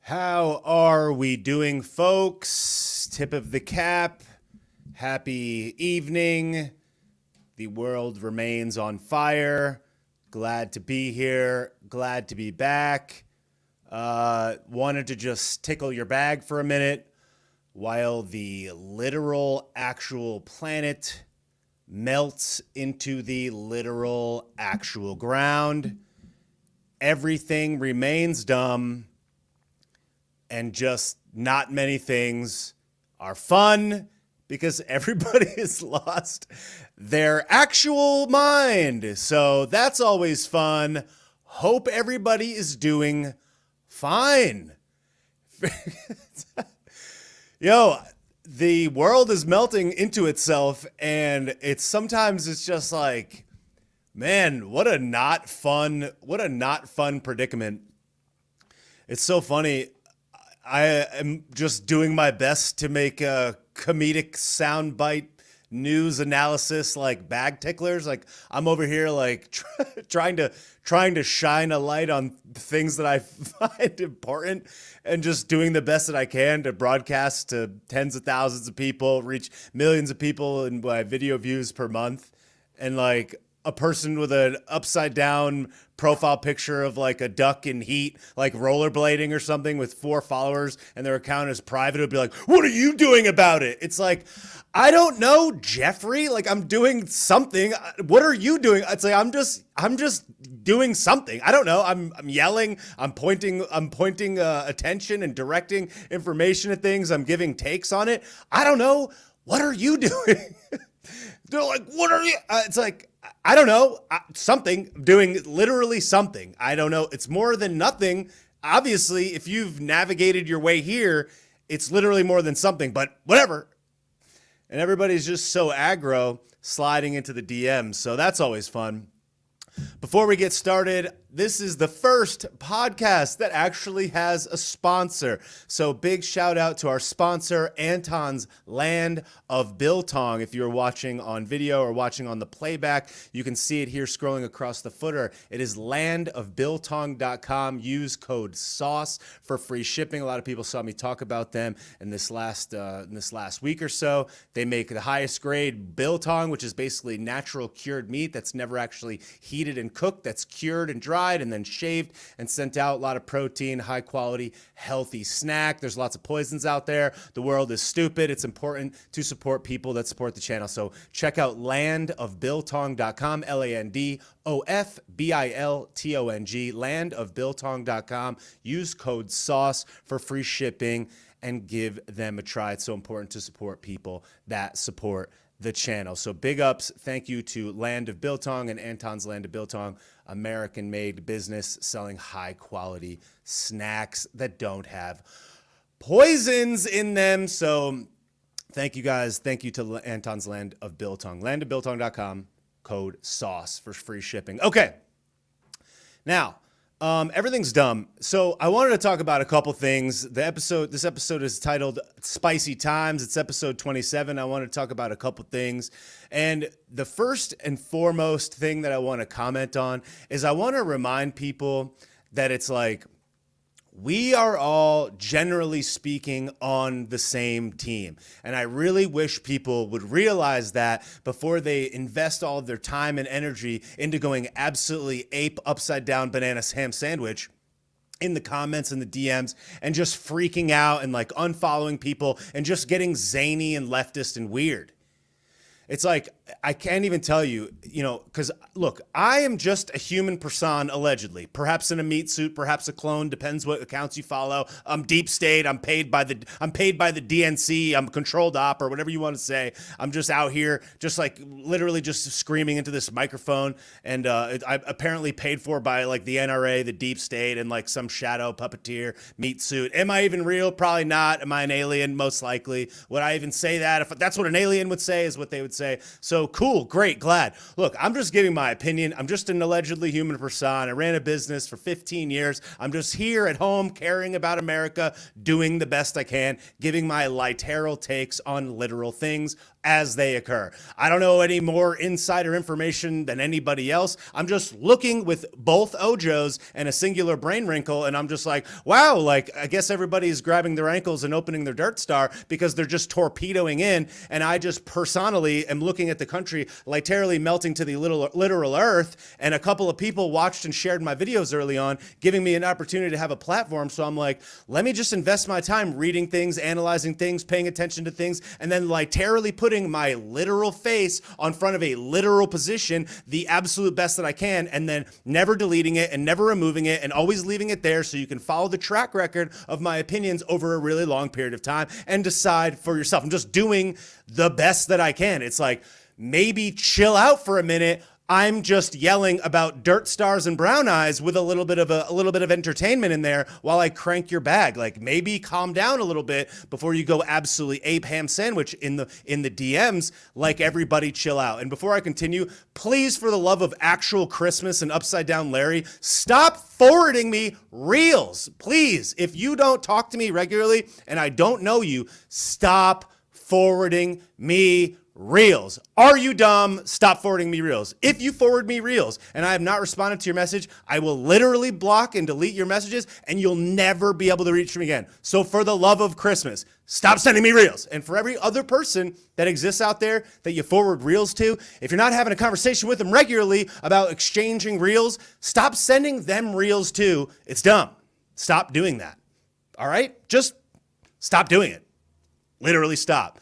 How are we doing, folks? Tip of the cap. Happy evening. The world remains on fire. Glad to be here. Glad to be back. Wanted to just tickle your bag for a minute while the literal actual planet melts into the literal actual ground. Everything remains dumb. And just not many things are fun because everybody has lost their actual mind. So that's always fun. Hope everybody is doing fine. Yo, the world is melting into itself, and sometimes just like, man, what a not fun predicament. It's so funny. I am just doing my best to make a comedic soundbite news analysis like bag ticklers. Like I'm over here like trying to shine a light on things that I find important and just doing the best that I can to broadcast to tens of thousands of people, reach millions of people in my video views per month. And like a person with an upside down profile picture of like a duck in heat, like rollerblading or something with 4 followers and their account is private would be like, what are you doing about it? It's like, I don't know, Jeffrey, like I'm doing something. What are you doing? It's like, I'm just doing something. I don't know. I'm yelling. I'm pointing attention and directing information at things. I'm giving takes on it. I don't know. What are you doing? They're like, what are you? It's like, I don't know, something, doing literally something. I don't know. It's more than nothing. Obviously, if you've navigated your way here, it's literally more than something, but whatever. And everybody's just so aggro sliding into the DMs. So that's always fun. Before we get started, this is the first podcast that actually has a sponsor. So big shout out to our sponsor, Anton's Land of Biltong. If you're watching on video or watching on the playback, you can see it here scrolling across the footer. It is landofbiltong.com. Use code SAUCE for free shipping. A lot of people saw me talk about them in this last week or so. They make the highest grade biltong, which is basically natural cured meat that's never actually heated and cooked, that's cured and dried and then shaved and sent out. A lot of protein, high quality, healthy snack. There's lots of poisons out there. The world is stupid. It's important to support people that support the channel. So check out landofbiltong.com, LANDOFBILTONG, landofbiltong.com. Use code SAUCE for free shipping and give them a try. It's so important to support people that support the channel. So big ups. Thank you to Land of Biltong and Anton's Land of Biltong, American-made business selling high-quality snacks that don't have poisons in them. So thank you guys. Thank you to Anton's Land of Biltong. Landofbiltong.com, code SAUCE for free shipping. Okay. Now, everything's dumb. So I wanted to talk about a couple things. This episode is titled Spicy Times. It's episode 27. I want to talk about a couple things. And the first and foremost thing that I want to comment on is I want to remind people that it's like, we are all, generally speaking, on the same team. And I really wish people would realize that before they invest all of their time and energy into going absolutely ape upside down banana ham sandwich in the comments and the DMs and just freaking out and like unfollowing people and just getting zany and leftist and weird. It's like, I can't even tell you, because look, I am just a human person, allegedly, perhaps in a meat suit, perhaps a clone, depends what accounts you follow. I'm deep state. I'm paid by the DNC. I'm controlled op or whatever you want to say. I'm just out here, just like literally just screaming into this microphone. And I'm apparently paid for by like the NRA, the deep state, and like some shadow puppeteer meat suit. Am I even real? Probably not. Am I an alien? Most likely. Would I even say that? If that's what an alien would say, is what they would say. So cool, great, glad. Look, I'm just giving my opinion. I'm just an allegedly human person. I ran a business for 15 years. I'm just here at home caring about America, doing the best I can, giving my literal takes on literal things. as they occur. I don't know any more insider information than anybody else. I'm just looking with both Ojos and a singular brain wrinkle, and I'm just like, wow, like, I guess everybody's grabbing their ankles and opening their Dirt Star because they're just torpedoing in, and I just personally am looking at the country literally melting to the literal earth, and a couple of people watched and shared my videos early on, giving me an opportunity to have a platform, so I'm like, let me just invest my time reading things, analyzing things, paying attention to things, and then literally putting my literal face on front of a literal position, the absolute best that I can, and then never deleting it and never removing it and always leaving it there so you can follow the track record of my opinions over a really long period of time and decide for yourself. I'm just doing the best that I can. It's like, maybe chill out for a minute. I'm just yelling about dirt stars and brown eyes with a little bit of entertainment in there while I crank your bag. Like, maybe calm down a little bit before you go absolutely ape ham sandwich in the DMs. Like, everybody chill out. And before I continue, please, for the love of actual Christmas and Upside Down Larry, stop forwarding me reels. Please, if you don't talk to me regularly and I don't know you, stop forwarding me reels. Are you dumb? Stop forwarding me reels. If you forward me reels and I have not responded to your message, I will literally block and delete your messages and you'll never be able to reach me again. So for the love of Christmas, stop sending me reels. And for every other person that exists out there that you forward reels to, if you're not having a conversation with them regularly about exchanging reels, stop sending them reels too. It's dumb. Stop doing that. All right? Just stop doing it. Literally stop.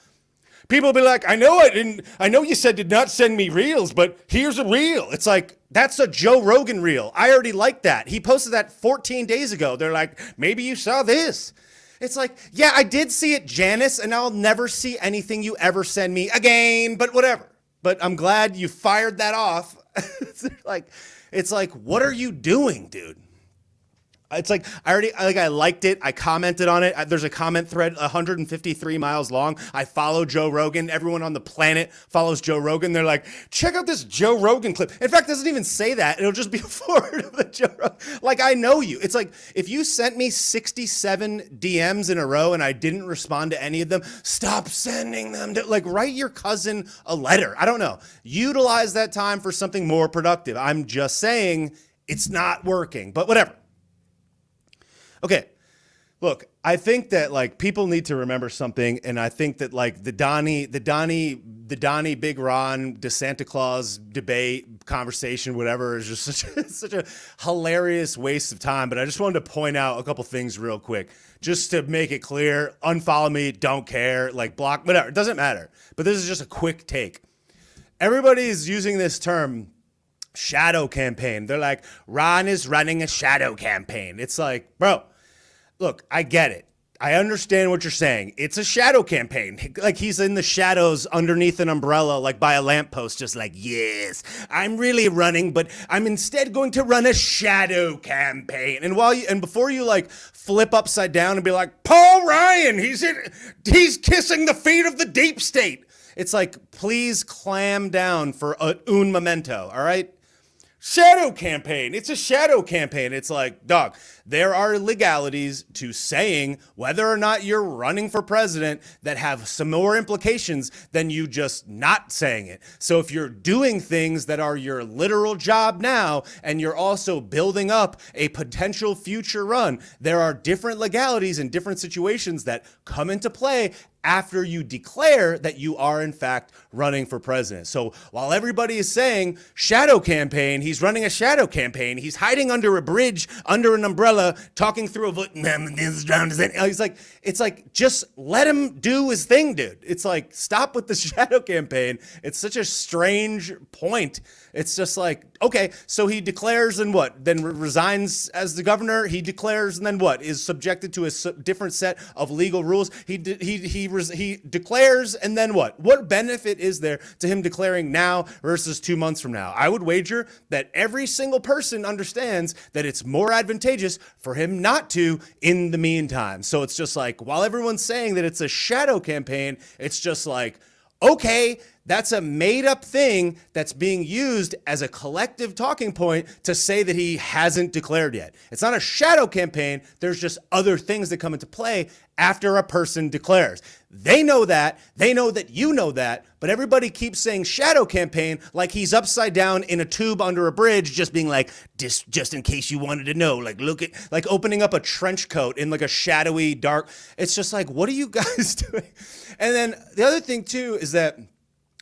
People will be like, I know you said did not send me reels, but here's a reel. It's like, that's a Joe Rogan reel. I already like that. He posted that 14 days ago. They're like, maybe you saw this. It's like, yeah, I did see it, Janice, and I'll never see anything you ever send me again, but whatever. But I'm glad you fired that off. It's like, what are you doing, dude? It's like, I liked it. I commented on it. There's a comment thread 153 miles long. I follow Joe Rogan. Everyone on the planet follows Joe Rogan. They're like, check out this Joe Rogan clip. In fact, it doesn't even say that. It'll just be a forward of the Joe Rogan. Like, I know you. It's like, if you sent me 67 DMs in a row and I didn't respond to any of them, stop sending them. Like, write your cousin a letter. I don't know. Utilize that time for something more productive. I'm just saying it's not working, but whatever. Okay, look, I think that like people need to remember something, and I think that like the Donnie, Big Ron, DeSanta Claus debate, conversation, whatever, is just such a hilarious waste of time. But I just wanted to point out a couple things real quick, just to make it clear. Unfollow me, don't care, like block, whatever, it doesn't matter. But this is just a quick take. Everybody is using this term, shadow campaign. They're like, Ron is running a shadow campaign. It's like, bro, look, I get it. I understand what you're saying. It's a shadow campaign. Like, he's in the shadows underneath an umbrella, like by a lamppost, just like, yes, I'm really running, but I'm instead going to run a shadow campaign. And before you like flip upside down and be like, Paul Ryan, he's kissing the feet of the deep state. It's like, please clam down for un momento, all right? Shadow campaign. It's a shadow campaign. It's like, dog, there are legalities to saying whether or not you're running for president that have some more implications than you just not saying it. So if you're doing things that are your literal job now, and you're also building up a potential future run, there are different legalities and different situations that come into play after you declare that you are in fact running for president. So while everybody is saying shadow campaign, he's running a shadow campaign, he's hiding under a bridge, under an umbrella, talking through a vote. He's like, it's like, just let him do his thing, dude. It's like, stop with the shadow campaign. It's such a strange point. It's just like, okay, so he declares and what? Then resigns as the governor. He declares and then what? Is subjected to a different set of legal rules. He declares and then what? What benefit is there to him declaring now versus 2 months from now? I would wager that every single person understands that it's more advantageous for him not to in the meantime. So it's just like, while everyone's saying that it's a shadow campaign, it's just like, okay, That's a made up thing that's being used as a collective talking point to say that he hasn't declared yet. It's not a shadow campaign. There's just other things that come into play after a person declares. They know that. They know that you know that. But everybody keeps saying shadow campaign like he's upside down in a tube under a bridge, just being like, just in case you wanted to know, like, look at, like opening up a trench coat in like a shadowy, dark. It's just like, what are you guys doing? And then the other thing too is that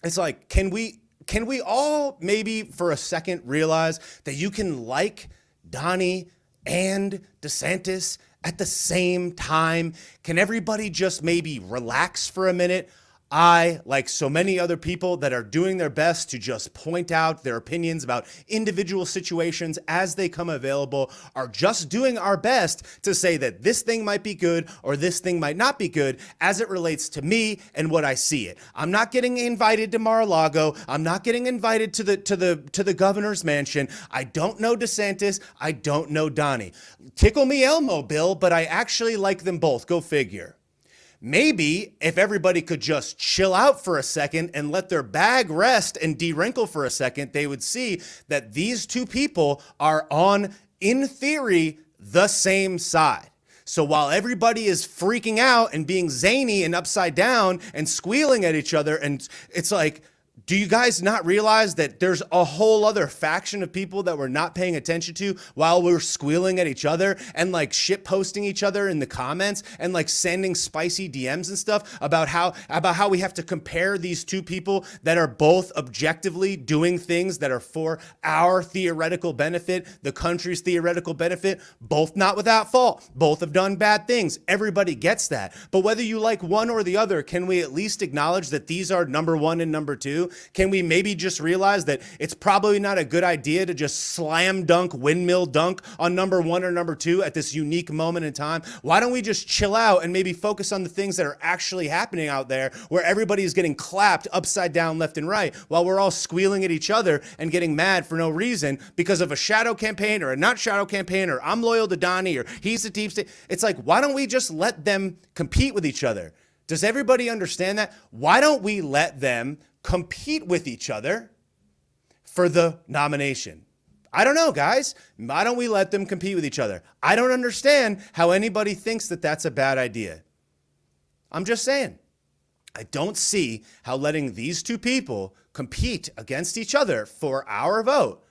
it's like, can we all maybe for a second realize that you can like Donnie and DeSantis at the same time? Can everybody just maybe relax for a minute? I, like so many other people that are doing their best to just point out their opinions about individual situations as they come available, are just doing our best to say that this thing might be good or this thing might not be good as it relates to me and what I see it. I'm not getting invited to Mar-a-Lago. I'm not getting invited to the governor's mansion. I don't know DeSantis. I don't know Donnie. Tickle me Elmo, Bill, but I actually like them both. Go figure. Maybe if everybody could just chill out for a second and let their bag rest and de-wrinkle for a second, they would see that these two people are on, in theory, the same side. So while everybody is freaking out and being zany and upside down and squealing at each other, and it's like, do you guys not realize that there's a whole other faction of people that we're not paying attention to while we're squealing at each other and like shit posting each other in the comments and like sending spicy DMs and stuff about how we have to compare these two people that are both objectively doing things that are for our theoretical benefit, the country's theoretical benefit, both not without fault. Both have done bad things. Everybody gets that. But whether you like one or the other, can we at least acknowledge that these are number one and number two? Can we maybe just realize that it's probably not a good idea to just slam dunk, windmill dunk on number one or number two at this unique moment in time? Why don't we just chill out and maybe focus on the things that are actually happening out there where everybody is getting clapped upside down left and right while we're all squealing at each other and getting mad for no reason because of a shadow campaign or a not shadow campaign or I'm loyal to Donnie or he's the deep state. It's like, why don't we just let them compete with each other? Does everybody understand that? Why don't we let them compete with each other for the nomination? I don't know, guys. Why don't we let them compete with each other? I don't understand how anybody thinks that that's a bad idea. I'm just saying. I don't see how letting these two people compete against each other for our vote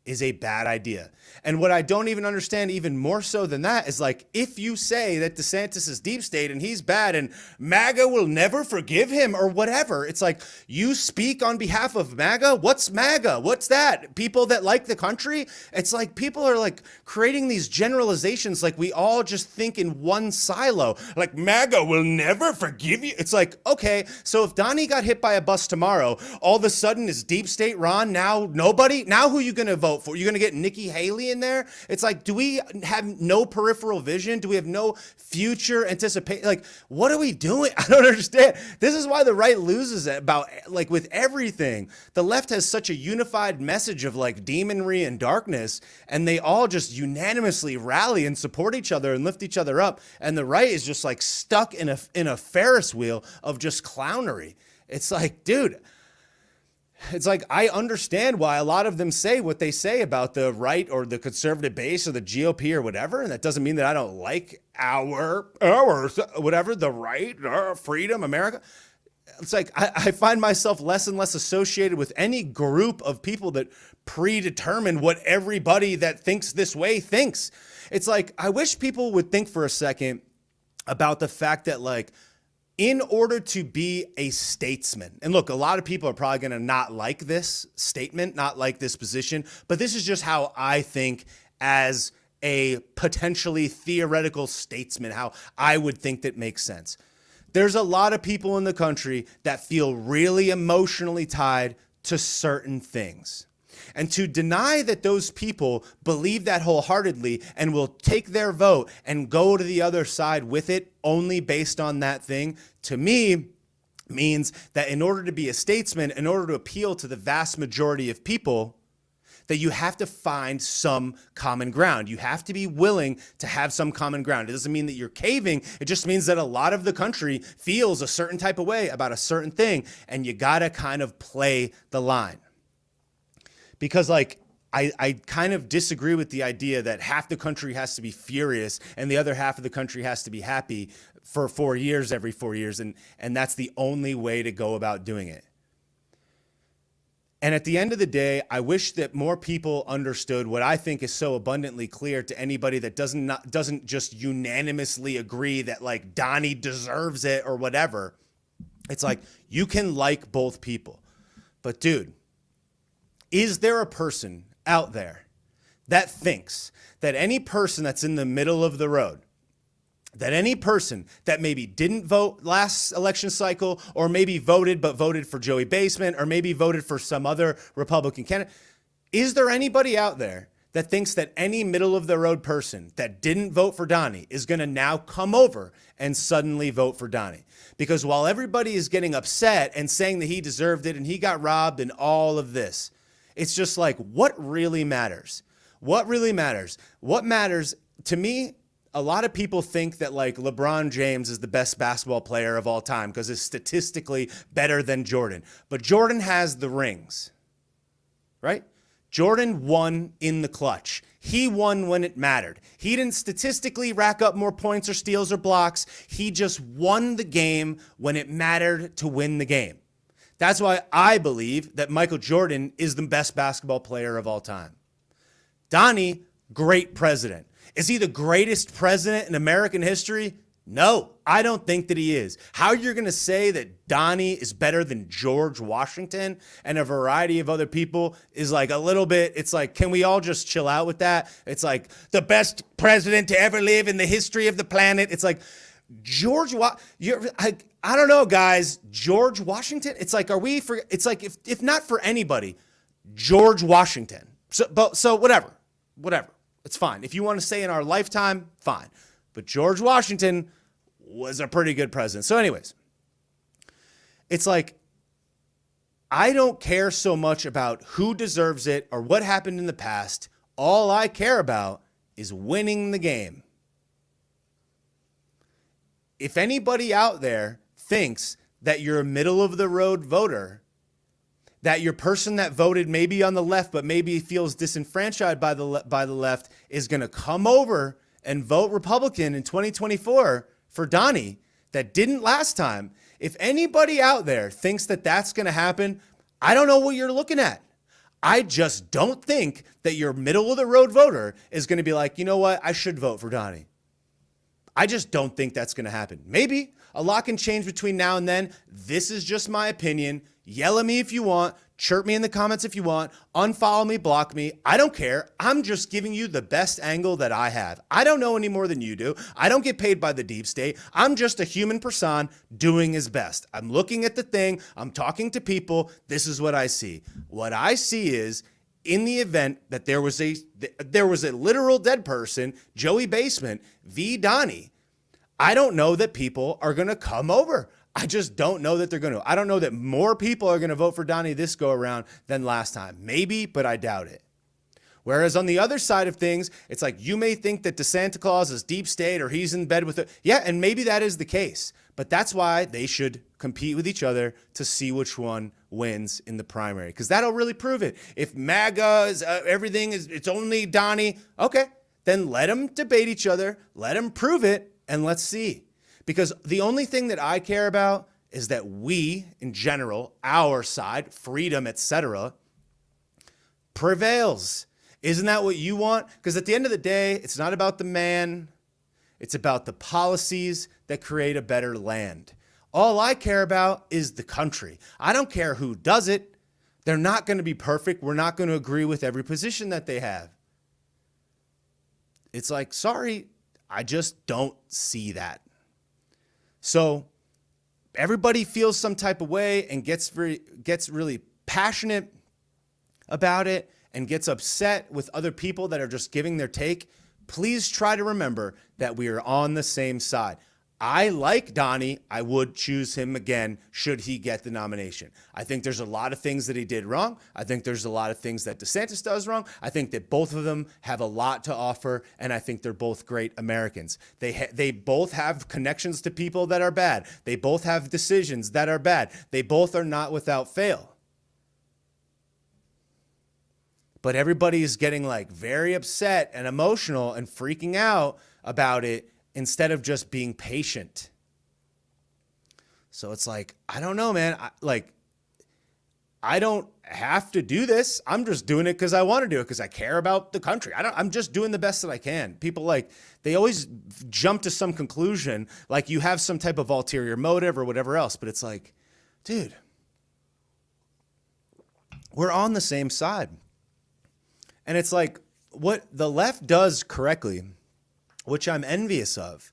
is a bad idea. And what I don't even understand even more so than that is like, if you say that DeSantis is deep state and he's bad and MAGA will never forgive him or whatever, it's like, you speak on behalf of MAGA? What's MAGA? What's that? People that like the country? It's like people are like creating these generalizations like we all just think in one silo. Like MAGA will never forgive you. It's like, okay, so if Donnie got hit by a bus tomorrow, all of a sudden is deep state Ron now nobody? Now who are you going to vote for? You're going to get Nikki Haley in there? It's like, do we have no peripheral vision? Do we have no future anticipation? Like, what are we doing? I don't understand. This is why the right loses about, like, with everything. The left has such a unified message of like demonry and darkness, and they all just unanimously rally and support each other and lift each other up. And the right is just like stuck in a Ferris wheel of just clownery. It's like, dude, it's like, I understand why a lot of them say what they say about the right or the conservative base or the GOP or whatever. And that doesn't mean that I don't like our whatever, the right, freedom, America. It's like, I find myself less and less associated with any group of people that predetermine what everybody that thinks this way thinks. It's like, I wish people would think for a second about the fact that, like, in order to be a statesman, and look, a lot of people are probably going to not like this statement, not like this position, but this is just how I think as a potentially theoretical statesman, how I would think that makes sense. There's a lot of people in the country that feel really emotionally tied to certain things. And to deny that those people believe that wholeheartedly and will take their vote and go to the other side with it only based on that thing, to me, means that in order to be a statesman, in order to appeal to the vast majority of people, that you have to find some common ground. You have to be willing to have some common ground. It doesn't mean that you're caving. It just means that a lot of the country feels a certain type of way about a certain thing, and you got to kind of play the line. Because like, I kind of disagree with the idea that half the country has to be furious and the other half of the country has to be happy for 4 years, every 4 years. And that's the only way to go about doing it. And at the end of the day, I wish that more people understood what I think is so abundantly clear to anybody that doesn't just unanimously agree that like Donnie deserves it or whatever. It's like, you can like both people. But dude, is there a person out there that thinks that any person that's in the middle of the road, that any person that maybe didn't vote last election cycle, or maybe voted but voted for Joey Basement, or maybe voted for some other Republican candidate, is there anybody out there that thinks that any middle of the road person that didn't vote for Donnie is going to now come over and suddenly vote for Donnie? Because while everybody is getting upset and saying that he deserved it and he got robbed and all of this, it's just like, what really matters? What really matters? What matters to me? A lot of people think that like LeBron James is the best basketball player of all time because it's statistically better than Jordan. But Jordan has the rings, right? Jordan won in the clutch. He won when it mattered. He didn't statistically rack up more points or steals or blocks. He just won the game when it mattered to win the game. That's why I believe that Michael Jordan is the best basketball player of all time. Donnie, great president. Is he the greatest president in American history? No, I don't think that he is. How you're going to say that Donnie is better than George Washington and a variety of other people is like a little bit, it's like, can we all just chill out with that? It's like the best president to ever live in the history of the planet. It's like I don't know, guys. George Washington. It's like, it's like, if not for anybody, George Washington. So whatever. It's fine. If you want to say in our lifetime, fine. But George Washington was a pretty good president. So anyways, it's like, I don't care so much about who deserves it or what happened in the past. All I care about is winning the game. If anybody out there thinks that you're a middle of the road voter, that your person that voted maybe on the left but maybe feels disenfranchised by the left is going to come over and vote Republican in 2024 for Donnie that didn't last time. If anybody out there thinks that that's going to happen, I don't know what you're looking at. I just don't think that your middle of the road voter is going to be like, you know what, I should vote for Donnie. I just don't think that's going to happen. Maybe a lot can change between now and then. This is just my opinion. Yell at me if you want. Chirp me in the comments if you want. Unfollow me, block me. I don't care. I'm just giving you the best angle that I have. I don't know any more than you do. I don't get paid by the deep state. I'm just a human person doing his best. I'm looking at the thing. I'm talking to people. This is what I see. What I see is, in the event that there was a literal dead person, Joey Basement v. Donnie, I don't know that people are going to come over. I just don't know that they're going to. I don't know that more people are going to vote for Donnie this go around than last time. Maybe, but I doubt it. Whereas on the other side of things, it's like, you may think that DeSantis is deep state or he's in bed with it. Yeah, and maybe that is the case. But that's why they should compete with each other to see which one wins in the primary, because that'll really prove it. If MAGA is it's only Donnie, okay, then let them debate each other, let them prove it, and let's see. Because the only thing that I care about is that we, in general, our side, freedom, etc., prevails. Isn't that what you want? Because at the end of the day, it's not about the man. It's about the policies that create a better land. All I care about is the country. I don't care who does it. They're not going to be perfect. We're not going to agree with every position that they have. It's like, sorry, I just don't see that. So everybody feels some type of way and gets really passionate about it and gets upset with other people that are just giving their take. Please try to remember that we are on the same side. I like Donnie. I would choose him again should he get the nomination. I think there's a lot of things that he did wrong. I think there's a lot of things that DeSantis does wrong. I think that both of them have a lot to offer, and I think they're both great Americans. They both have connections to people that are bad. They both have decisions that are bad. They both are not without fail. But everybody is getting like very upset and emotional and freaking out about it instead of just being patient. So it's like, I don't know, man. I don't have to do this. I'm just doing it because I want to do it because I care about the country. I'm just doing the best that I can. People like, they always jump to some conclusion, like you have some type of ulterior motive or whatever else. But it's like, dude, we're on the same side. And it's like what the left does correctly, which I'm envious of,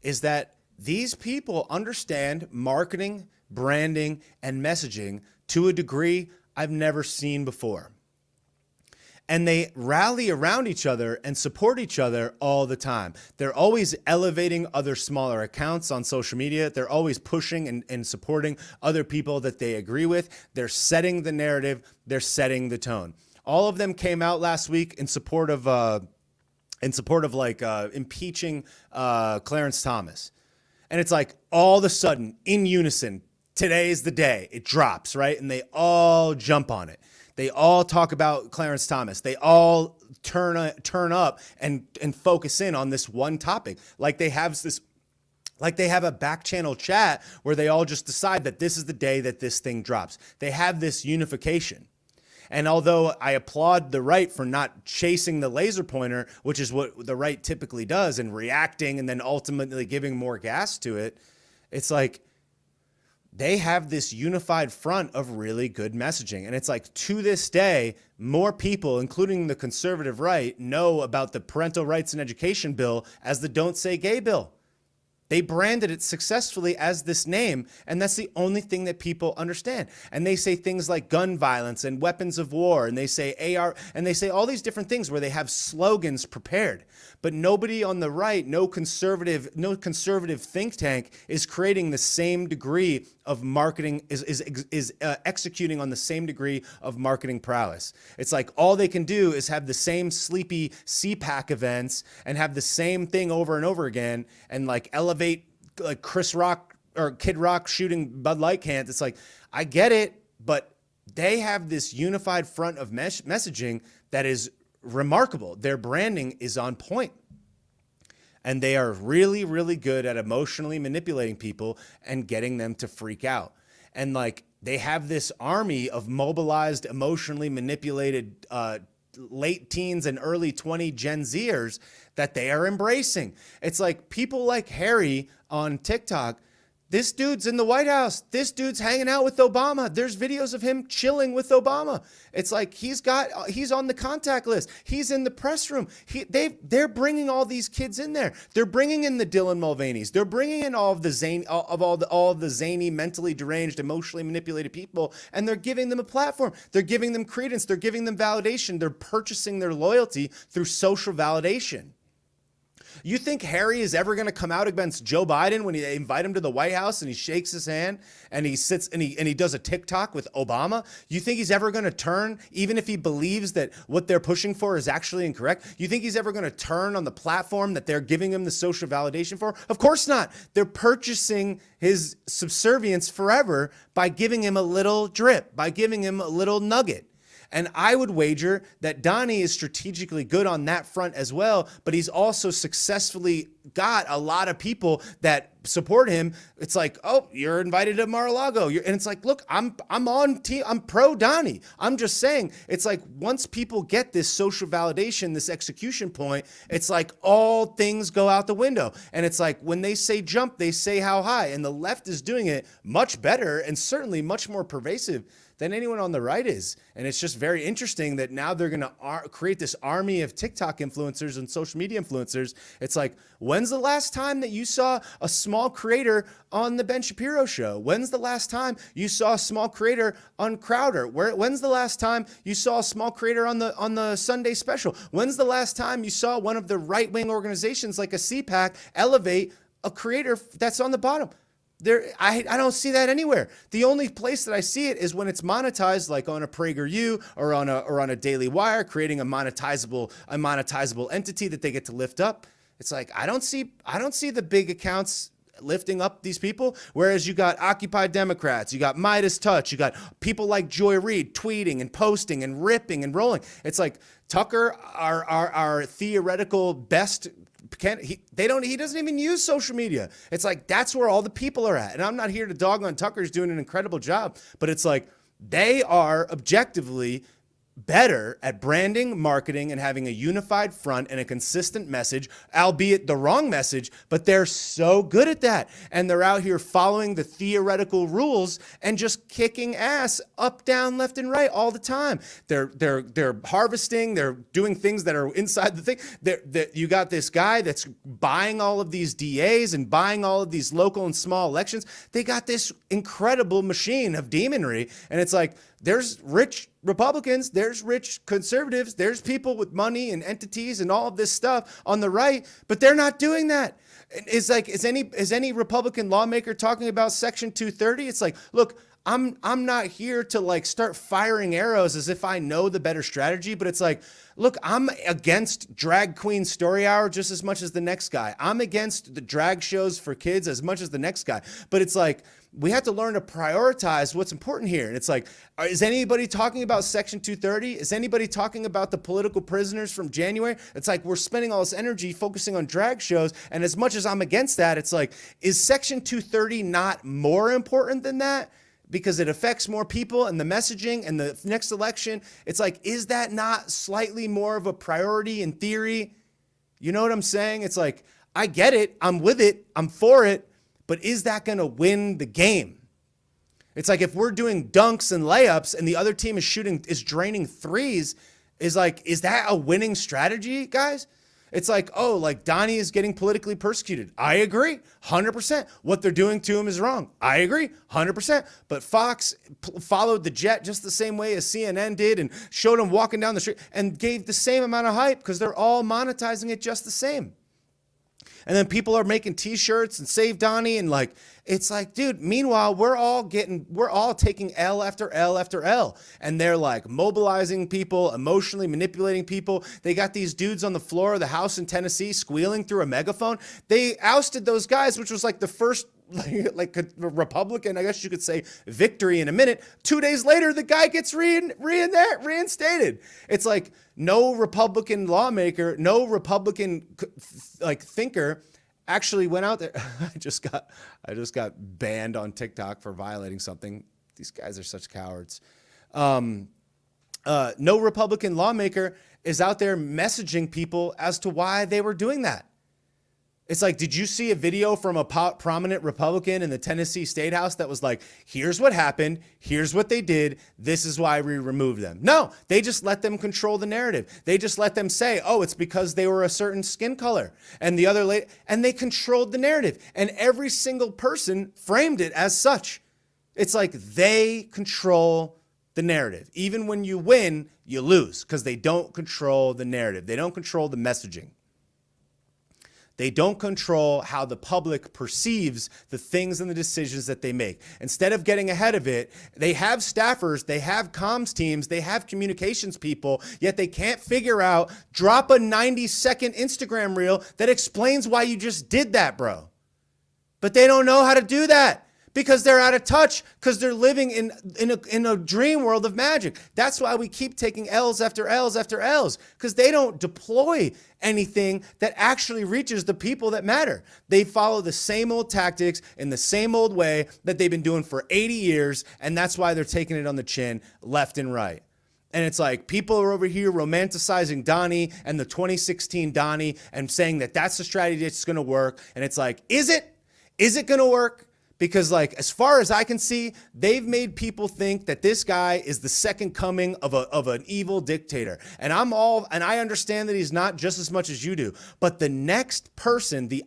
is that these people understand marketing, branding, and messaging to a degree I've never seen before. And they rally around each other and support each other all the time. They're always elevating other smaller accounts on social media. They're always pushing and supporting other people that they agree with. They're setting the narrative. They're setting the tone. All of them came out last week in support of impeaching Clarence Thomas. And it's like all of a sudden, in unison, today's the day. It drops, right? And they all jump on it. They all talk about Clarence Thomas. They all turn up and focus in on this one topic. Like they have a back channel chat where they all just decide that this is the day that this thing drops. They have this unification. And although I applaud the right for not chasing the laser pointer, which is what the right typically does, and reacting and then ultimately giving more gas to it, it's like they have this unified front of really good messaging. And it's like to this day, more people, including the conservative right, know about the parental rights and education bill as the Don't Say Gay bill. They branded it successfully as this name, and that's the only thing that people understand. And they say things like gun violence and weapons of war, and they say AR, and they say all these different things where they have slogans prepared. But nobody on the right, no conservative think tank is creating the same degree of marketing, is executing on the same degree of marketing prowess. It's like all they can do is have the same sleepy CPAC events and have the same thing over and over again, and like elevate like Chris Rock or Kid Rock shooting Bud Light cans. It's like, I get it, but they have this unified front of messaging that is remarkable. Their branding is on point. And they are really, really good at emotionally manipulating people and getting them to freak out. And like they have this army of mobilized, emotionally manipulated late teens and early 20 Gen Zers that they are embracing. It's like people like Harry on TikTok. This dude's in the White House. This dude's hanging out with Obama. There's videos of him chilling with Obama. It's like he's on the contact list. He's in the press room. They're bringing all these kids in there. They're bringing in the Dylan Mulvaney's. They're bringing in all of the zany, mentally deranged, emotionally manipulated people, and they're giving them a platform. They're giving them credence. They're giving them validation. They're purchasing their loyalty through social validation. You think Harry is ever going to come out against Joe Biden when they invite him to the White House and he shakes his hand and he sits and he does a TikTok with Obama? You think he's ever going to turn, even if he believes that what they're pushing for is actually incorrect? You think he's ever going to turn on the platform that they're giving him the social validation for? Of course not. They're purchasing his subservience forever by giving him a little drip, by giving him a little nugget. And I would wager that Donnie is strategically good on that front as well, but he's also successfully got a lot of people that support him. It's like, oh, you're invited to Mar-a-Lago. And it's like, look, I'm on team. I'm pro Donnie. I'm just saying, it's like once people get this social validation, this execution point, it's like all things go out the window. And it's like when they say jump, they say how high. And the left is doing it much better and certainly much more pervasive than anyone on the right is. And it's just very interesting that now they're going to create this army of TikTok influencers and social media influencers. It's like, when's the last time that you saw a small creator on the Ben Shapiro show? When's the last time you saw a small creator on Crowder? When's the last time you saw a small creator on the Sunday special? When's the last time you saw one of the right-wing organizations like a CPAC elevate a creator that's on the bottom. I don't see that anywhere. The only place that I see it is when it's monetized, like on a PragerU or on a Daily Wire, creating a monetizable entity that they get to lift up. It's like I don't see the big accounts lifting up these people. Whereas you got Occupy Democrats, you got Midas Touch, you got people like Joy Reid tweeting and posting and ripping and rolling. It's like Tucker, our theoretical best. He doesn't even use social media. It's like that's where all the people are at. And I'm not here to dog on Tucker's doing an incredible job, but it's like they are objectively better at branding, marketing, and having a unified front and a consistent message, albeit the wrong message, but they're so good at that. And they're out here following the theoretical rules and just kicking ass up, down, left, and right all the time. They're harvesting, they're doing things that are inside the thing. You got this guy that's buying all of these DAs and buying all of these local and small elections. They got this incredible machine of demonry, and it's like, there's rich Republicans, there's rich conservatives, there's people with money and entities and all of this stuff on the right, but they're not doing that. It's like, is any Republican lawmaker talking about Section 230? It's like, look, I'm not here to like start firing arrows as if I know the better strategy, but it's like, look, I'm against drag queen story hour just as much as the next guy. I'm against the drag shows for kids as much as the next guy. But it's like, we have to learn to prioritize what's important here. And it's like, is anybody talking about Section 230? Is anybody talking about the political prisoners from January? It's like, we're spending all this energy focusing on drag shows. And as much as I'm against that, it's like, is Section 230 not more important than that? Because it affects more people and the messaging and the next election. It's like, is that not slightly more of a priority in theory? You know what I'm saying? It's like, I get it. I'm with it. I'm for it. But is that going to win the game? It's like if we're doing dunks and layups and the other team is draining threes, is that a winning strategy, guys? It's like, oh, like Donnie is getting politically persecuted. I agree, 100%. What they're doing to him is wrong. I agree, 100%. But Fox followed the jet just the same way as CNN did and showed him walking down the street and gave the same amount of hype because they're all monetizing it just the same. And then people are making T-shirts and Save Donnie and like, it's like, dude, meanwhile, we're all taking L after L after L. And they're like mobilizing people, emotionally manipulating people. They got these dudes on the floor of the house in Tennessee squealing through a megaphone. They ousted those guys, which was like the first like a Republican, I guess you could say, victory in a minute. 2 days later, the guy gets reinstated. It's like no Republican lawmaker, no Republican like thinker actually went out there. I just got banned on TikTok for violating something. These guys are such cowards. No Republican lawmaker is out there messaging people as to why they were doing that. It's like, did you see a video from a prominent Republican in the Tennessee State House that was like, here's what happened, here's what they did, this is why we removed them? No, they just let them control the narrative. They just let them say, oh, it's because they were a certain skin color. And the other lady, and they controlled the narrative. And every single person framed it as such. It's like they control the narrative. Even when you win, you lose because they don't control the narrative. They don't control the messaging. They don't control how the public perceives the things and the decisions that they make. Instead of getting ahead of it, they have staffers, they have comms teams, they have communications people, yet they can't figure out, drop a 90-second Instagram reel that explains why you just did that, bro. But they don't know how to do that because they're out of touch, because they're living in a dream world of magic. That's why we keep taking L's after L's after L's, because they don't deploy anything that actually reaches the people that matter. They follow the same old tactics in the same old way that they've been doing for 80 years, and that's why they're taking it on the chin left and right. And it's like people are over here romanticizing Donnie and the 2016 Donnie and saying that that's the strategy that's going to work. And it's like, is it? Is it going to work? Because like, as far as I can see, they've made people think that this guy is the second coming of an evil dictator. And I understand that he's not just as much as you do, but the next person, the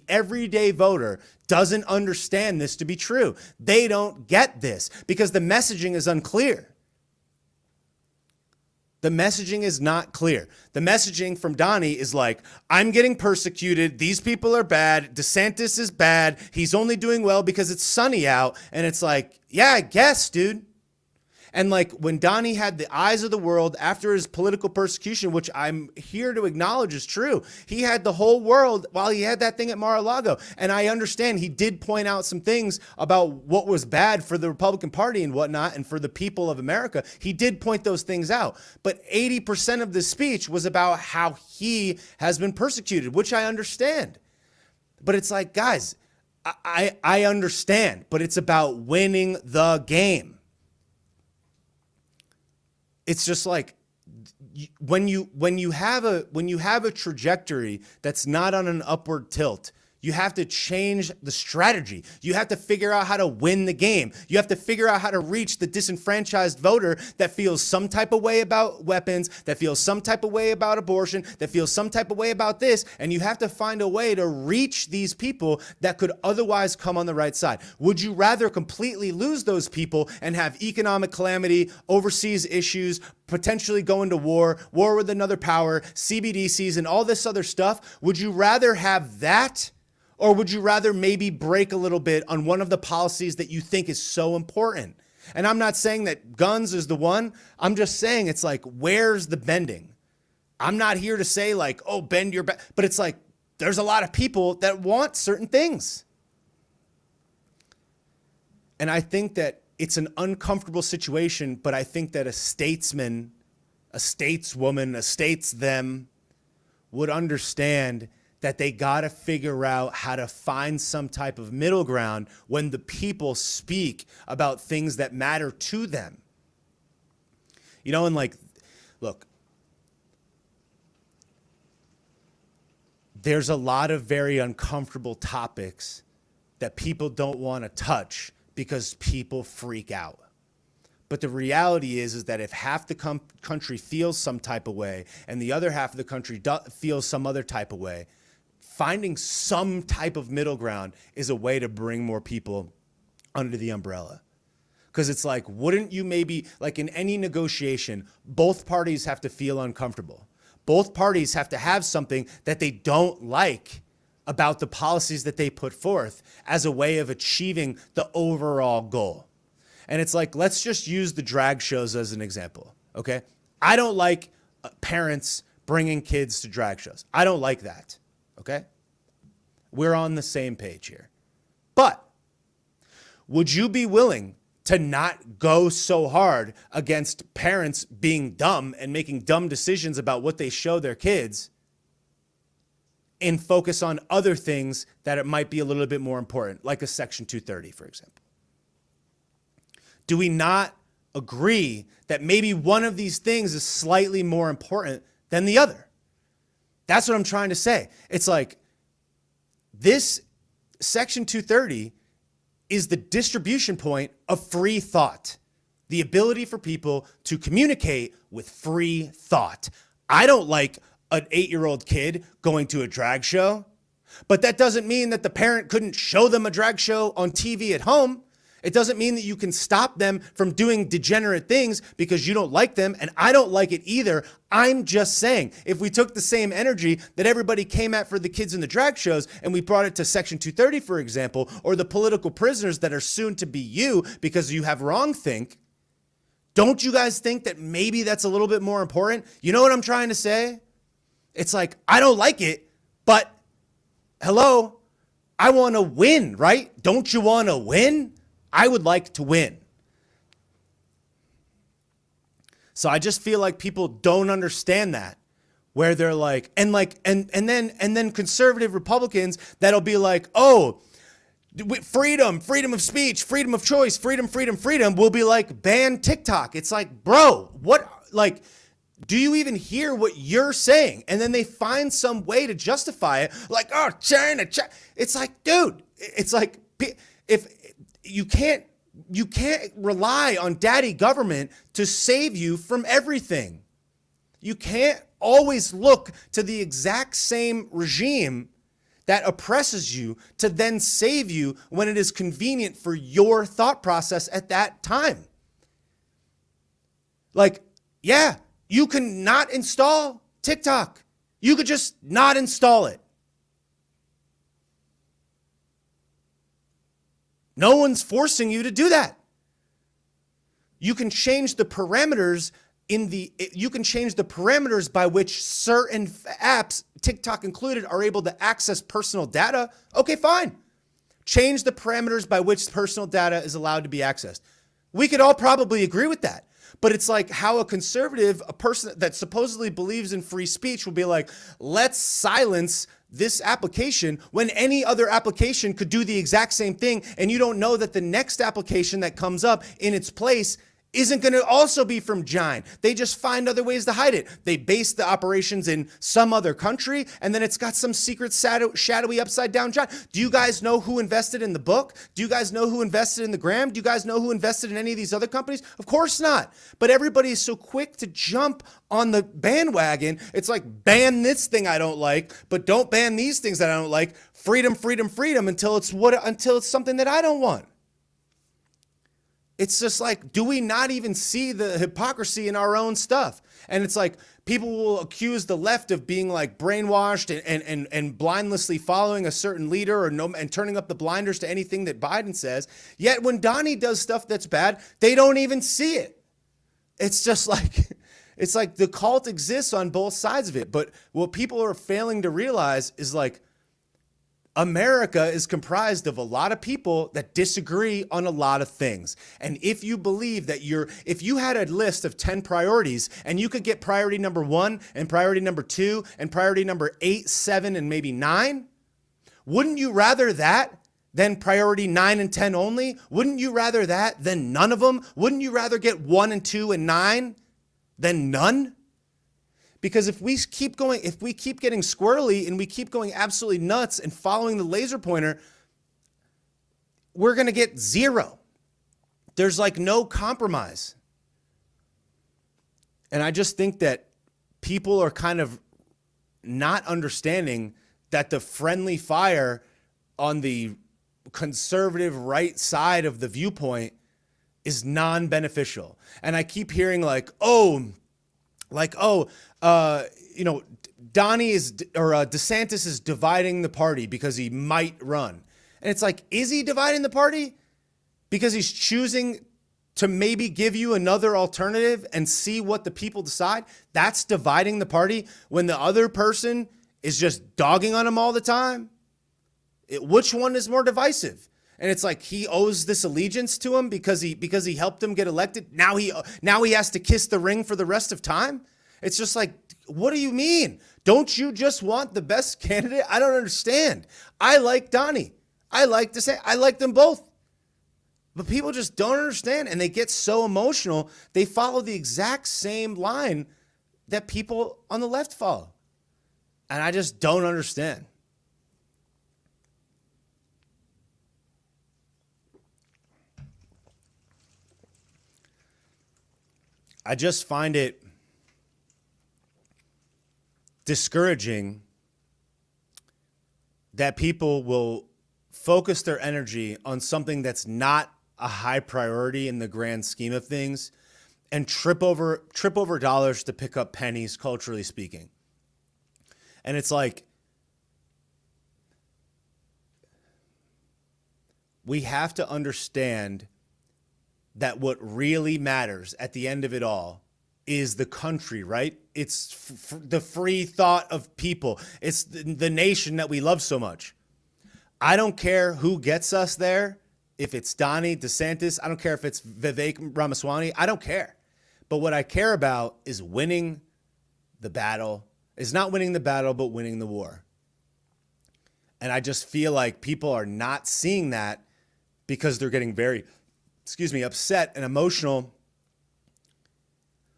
everyday voter doesn't understand this to be true. They don't get this because the messaging is unclear. The messaging is not clear. The messaging from Donnie is like, I'm getting persecuted. These people are bad. DeSantis is bad. He's only doing well because it's sunny out. And it's like, yeah, I guess, dude. And like when Donnie had the eyes of the world after his political persecution, which I'm here to acknowledge is true, he had the whole world while he had that thing at Mar-a-Lago. And I understand he did point out some things about what was bad for the Republican Party and whatnot and for the people of America. He did point those things out. But 80% of the speech was about how he has been persecuted, which I understand. But it's like, guys, I understand, but it's about winning the game. It's just like when you have a trajectory that's not on an upward tilt, you have to change the strategy. You have to figure out how to win the game. You have to figure out how to reach the disenfranchised voter that feels some type of way about weapons, that feels some type of way about abortion, that feels some type of way about this. And you have to find a way to reach these people that could otherwise come on the right side. Would you rather completely lose those people and have economic calamity, overseas issues, potentially go into war with another power, CBDCs, and all this other stuff? Would you rather have that? Or would you rather maybe break a little bit on one of the policies that you think is so important? And I'm not saying that guns is the one. I'm just saying it's like, where's the bending? I'm not here to say like, oh, bend your back. But it's like, there's a lot of people that want certain things. And I think that it's an uncomfortable situation, but I think that a statesman, a stateswoman, a statesman would understand that they got to figure out how to find some type of middle ground when the people speak about things that matter to them. You know, and like, look, there's a lot of very uncomfortable topics that people don't want to touch because people freak out. But the reality is that if half the country feels some type of way and the other half of the country feels some other type of way, finding some type of middle ground is a way to bring more people under the umbrella. Because it's like, wouldn't you maybe, like in any negotiation, both parties have to feel uncomfortable. Both parties have to have something that they don't like about the policies that they put forth as a way of achieving the overall goal. And it's like, let's just use the drag shows as an example, okay? I don't like parents bringing kids to drag shows. I don't like that. Okay? We're on the same page here. But would you be willing to not go so hard against parents being dumb and making dumb decisions about what they show their kids and focus on other things that it might be a little bit more important, like a Section 230, for example? Do we not agree that maybe one of these things is slightly more important than the other? That's what I'm trying to say. It's like this Section 230 is the distribution point of free thought, the ability for people to communicate with free thought. I don't like an 8-year-old kid going to a drag show, but that doesn't mean that the parent couldn't show them a drag show on TV at home. It doesn't mean that you can stop them from doing degenerate things because you don't like them, and I don't like it either. I'm just saying, if we took the same energy that everybody came at for the kids in the drag shows and we brought it to Section 230, for example, or the political prisoners that are soon to be you because you have wrongthink, don't you guys think that maybe that's a little bit more important? You know what I'm trying to say? It's like, I don't like it, but hello, I want to win, right? Don't you want to win? I would like to win. So I just feel like people don't understand that, where they're like, and then conservative Republicans that'll be like, oh, freedom of speech, freedom of choice, freedom will be like, ban TikTok. It's like, bro, what, like, do you even hear what you're saying? And then they find some way to justify it, like, oh, China. It's like, dude, it's like, if you can't rely on daddy government to save you from everything. You can't always look to the exact same regime that oppresses you to then save you when it is convenient for your thought process at that time. Like, yeah, You can not install TikTok. You could just not install it. No one's forcing you to do that. You can change the parameters by which certain apps, TikTok included, are able to access personal data. Okay, fine. Change the parameters by which personal data is allowed to be accessed. We could all probably agree with that. But it's like how a conservative, a person that supposedly believes in free speech, will be like, let's silence this application when any other application could do the exact same thing. And you don't know that the next application that comes up in its place isn't going to also be from Giant. They just find other ways to hide it. They base the operations in some other country, and then it's got some secret shadowy upside down Giant. Do you guys know who invested in the book? Do you guys know who invested in the Gram? Do you guys know who invested in any of these other companies? Of course not. But everybody is so quick to jump on the bandwagon. It's like, ban this thing I don't like, but don't ban these things that I don't like. Freedom, freedom, freedom until it's something that I don't want. It's just like, do we not even see the hypocrisy in our own stuff? And it's like, people will accuse the left of being like brainwashed and blindlessly following a certain leader and turning up the blinders to anything that Biden says. Yet when Donnie does stuff that's bad, they don't even see it. It's just like, it's like the cult exists on both sides of it. But what people are failing to realize is like, America is comprised of a lot of people that disagree on a lot of things. And if you believe that if you had a list of 10 priorities and you could get priority number 1 and priority number 2 and priority number 8, 7, and maybe 9, wouldn't you rather that than priority 9 and 10 only? Wouldn't you rather that than none of them? Wouldn't you rather get 1 and 2 and 9 than none? Because if we keep getting squirrely and we keep going absolutely nuts and following the laser pointer, we're going to get 0. There's like no compromise. And I just think that people are kind of not understanding that the friendly fire on the conservative right side of the viewpoint is non-beneficial. And I keep hearing DeSantis is dividing the party because he might run. And it's like, is he dividing the party? Because he's choosing to maybe give you another alternative and see what the people decide? That's dividing the party when the other person is just dogging on him all the time? Which one is more divisive? And it's like he owes this allegiance to him because he helped him get elected. Now he has to kiss the ring for the rest of time. It's just like, what do you mean? Don't you just want the best candidate? I don't understand. I like Donnie. I like DeSantis. I like them both. But people just don't understand, and they get so emotional. They follow the exact same line that people on the left follow. And I just don't understand. I just find it discouraging that people will focus their energy on something that's not a high priority in the grand scheme of things and trip over dollars to pick up pennies, culturally speaking. And it's like, we have to understand that what really matters at the end of it all is the country, right? It's the free thought of people. It's the nation that we love so much. I don't care who gets us there. If it's Donnie, DeSantis, I don't care if it's Vivek Ramaswamy. I don't care. But what I care about is winning the battle. It's not winning the battle, but winning the war. And I just feel like people are not seeing that because they're getting very, upset and emotional.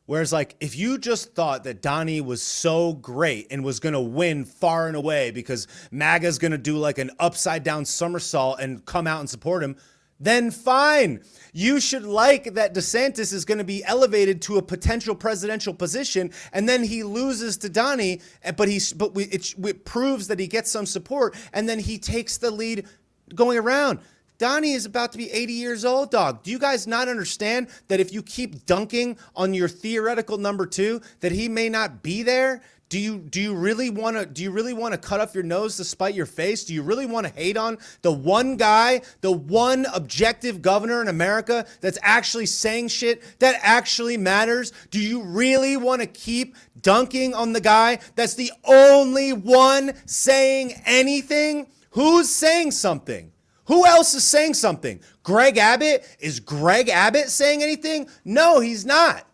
Whereas, like, if you just thought that Donnie was so great and was going to win far and away because MAGA's going to do like an upside down somersault and come out and support him, then fine. You should like that DeSantis is going to be elevated to a potential presidential position, and then he loses to Donnie, but it proves that he gets some support, and then he takes the lead going around. Donnie is about to be 80 years old, dog. Do you guys not understand that if you keep dunking on your theoretical number 2, that he may not be there? Do you really want to cut off your nose to spite your face? Do you really want to hate on the one guy, the one objective governor in America that's actually saying shit that actually matters? Do you really want to keep dunking on the guy that's the only one saying anything? Who's saying something? Who else is saying something? Greg Abbott? Is Greg Abbott saying anything? No, he's not.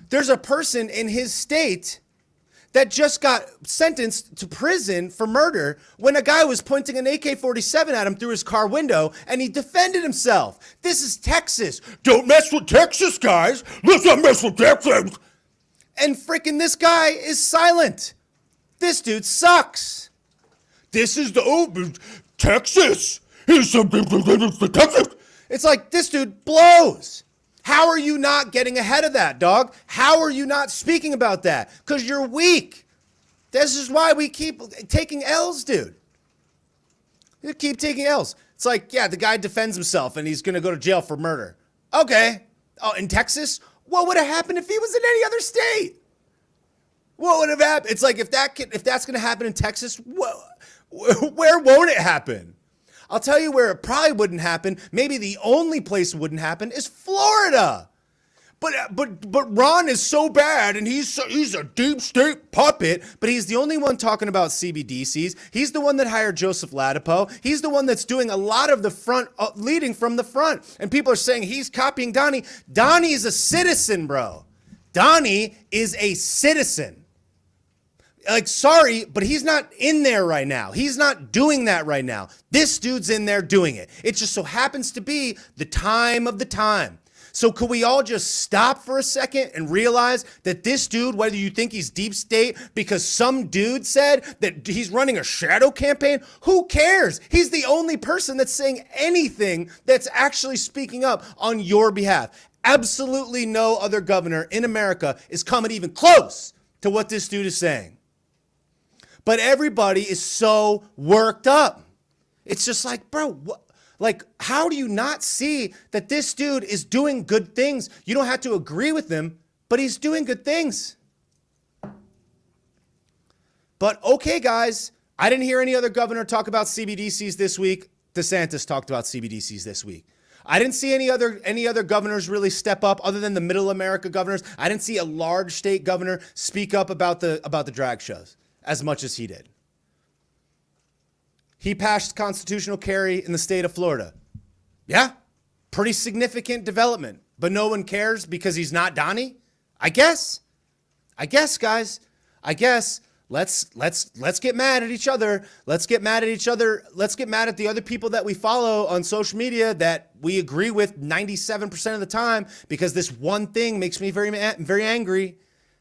There's a person in his state that just got sentenced to prison for murder when a guy was pointing an AK-47 at him through his car window and he defended himself. This is Texas. Don't mess with Texas, guys. Let's not mess with Texas. And freaking this guy is silent. This dude sucks. This is the Texas. Here's something for Texas. It's like, this dude blows. How are you not getting ahead of that, dog? How are you not speaking about that? Because you're weak. This is why we keep taking L's, dude. You keep taking L's. It's like, yeah, the guy defends himself and he's going to go to jail for murder. Okay. Oh, in Texas? What would have happened if he was in any other state? What would have happened? It's like, if that's going to happen in Texas, where won't it happen? I'll tell you where it probably wouldn't happen. Maybe the only place it wouldn't happen is Florida. But Ron is so bad, and he's a deep state puppet, but he's the only one talking about CBDCs. He's the one that hired Joseph Ladapo. He's the one that's doing a lot of the front, leading from the front. And people are saying he's copying Donnie. Donnie's a citizen, bro. Donnie is a citizen. Like, sorry, but he's not in there right now. He's not doing that right now. This dude's in there doing it. It just so happens to be the time of the time. So could we all just stop for a second and realize that this dude, whether you think he's deep state because some dude said that he's running a shadow campaign, who cares? He's the only person that's saying anything that's actually speaking up on your behalf. Absolutely no other governor in America is coming even close to what this dude is saying. But everybody is so worked up. It's just like, bro, like, how do you not see that this dude is doing good things? You don't have to agree with him, but he's doing good things. But okay, guys, I didn't hear any other governor talk about CBDCs this week. DeSantis talked about CBDCs this week. I didn't see any other governors really step up other than the middle America governors. I didn't see a large state governor speak up about the drag shows as much as he did. He passed constitutional carry in the state of Florida. Yeah, pretty significant development, but no one cares because he's not Donnie. I guess, guys. I guess let's get mad at each other. Let's get mad at each other. Let's get mad at the other people that we follow on social media that we agree with 97% of the time because this one thing makes me very, very angry.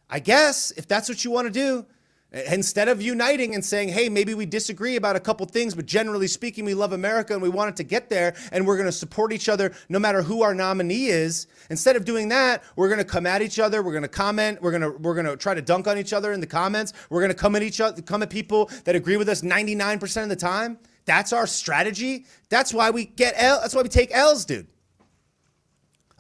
I guess if that's what you want to do. Instead of uniting and saying, hey, maybe we disagree about a couple things, but generally speaking, we love America and we want it to get there and we're going to support each other no matter who our nominee is. Instead of doing that, we're going to come at each other. We're going to comment. We're going to try to dunk on each other in the comments. We're going to come at people that agree with us 99% of the time. That's our strategy. That's why we that's why we take L's, dude.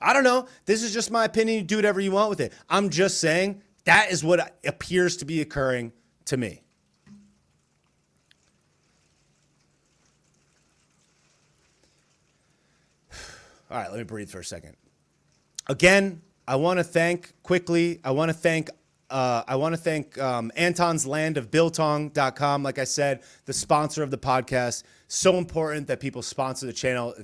I don't know. This is just my opinion. You do whatever you want with it. I'm just saying that is what appears to be occurring to me. All right, let me breathe for a second. Again, I want to thank Anton's Land of Biltong.com. Like I said, the sponsor of the podcast. So important that people sponsor the channel.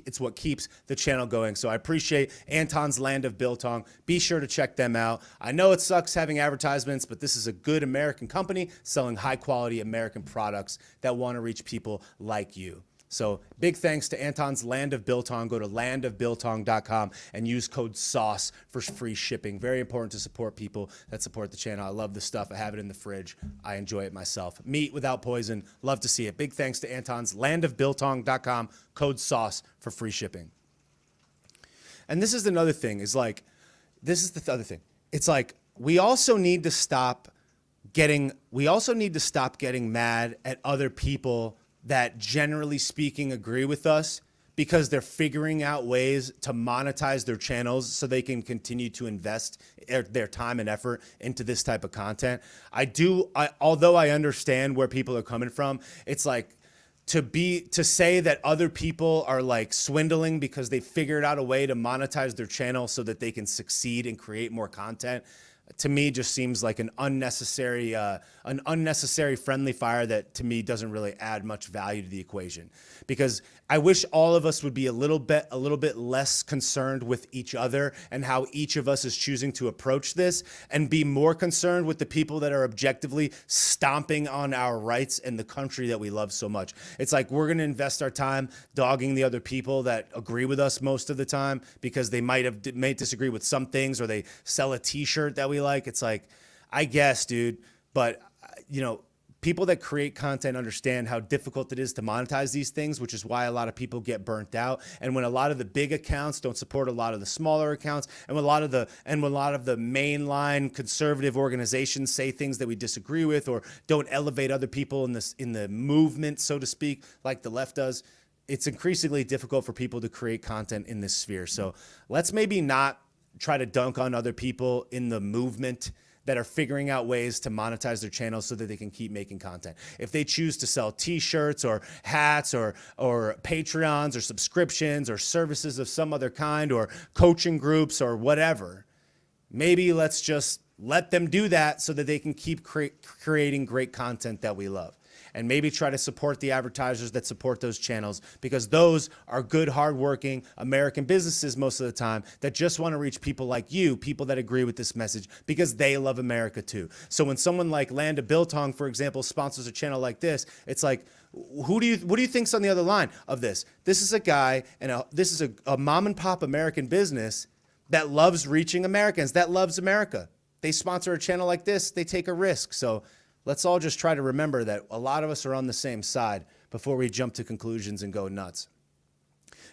It's what keeps the channel going. So I appreciate Anton's Land of Biltong. Be sure to check them out. I know it sucks having advertisements, but this is a good American company selling high quality American products that want to reach people like you. So big thanks to Anton's Land of Biltong. Go to landofbiltong.com and use code SAUCE for free shipping. Very important to support people that support the channel. I love the stuff. I have it in the fridge. I enjoy it myself. Meat without poison. Love to see it. Big thanks to Anton's landofbiltong.com. Code SAUCE for free shipping. And this is another thing. It's like we also need to stop getting mad at other people that generally speaking agree with us because they're figuring out ways to monetize their channels so they can continue to invest their time and effort into this type of content. Although I understand where people are coming from, it's like to say that other people are like swindling because they figured out a way to monetize their channel so that they can succeed and create more content, to me just seems like an unnecessary friendly fire that to me doesn't really add much value to the equation. Because I wish all of us would be a little bit less concerned with each other and how each of us is choosing to approach this, and be more concerned with the people that are objectively stomping on our rights in the country that we love so much. It's like we're going to invest our time dogging the other people that agree with us most of the time because they may disagree with some things, or they sell a t-shirt that we like. It's like, I guess, dude, but people that create content understand how difficult it is to monetize these things, which is why a lot of people get burnt out. And when a lot of the big accounts don't support a lot of the smaller accounts, and when a lot of the mainline conservative organizations say things that we disagree with or don't elevate other people in the movement, so to speak, like the left does, it's increasingly difficult for people to create content in this sphere. So let's maybe not try to dunk on other people in the movement that are figuring out ways to monetize their channels so that they can keep making content. If they choose to sell t-shirts or hats or Patreons or subscriptions or services of some other kind or coaching groups or whatever, maybe let's just let them do that so that they can keep creating great content that we love. And maybe try to support the advertisers that support those channels, because those are good, hardworking American businesses most of the time that just want to reach people like you, people that agree with this message because they love America too. So when someone like Landa Biltong, for example, sponsors a channel like this, it's like, what do you think's on the other line of this? This is a guy and this is a mom and pop American business that loves reaching Americans, that loves America. They sponsor a channel like this, they take a risk. So let's all just try to remember that a lot of us are on the same side before we jump to conclusions and go nuts.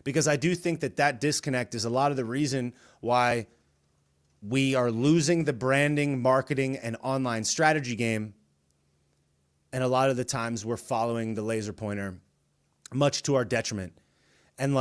Because I do think that disconnect is a lot of the reason why we are losing the branding, marketing, and online strategy game. And a lot of the times we're following the laser pointer, much to our detriment. And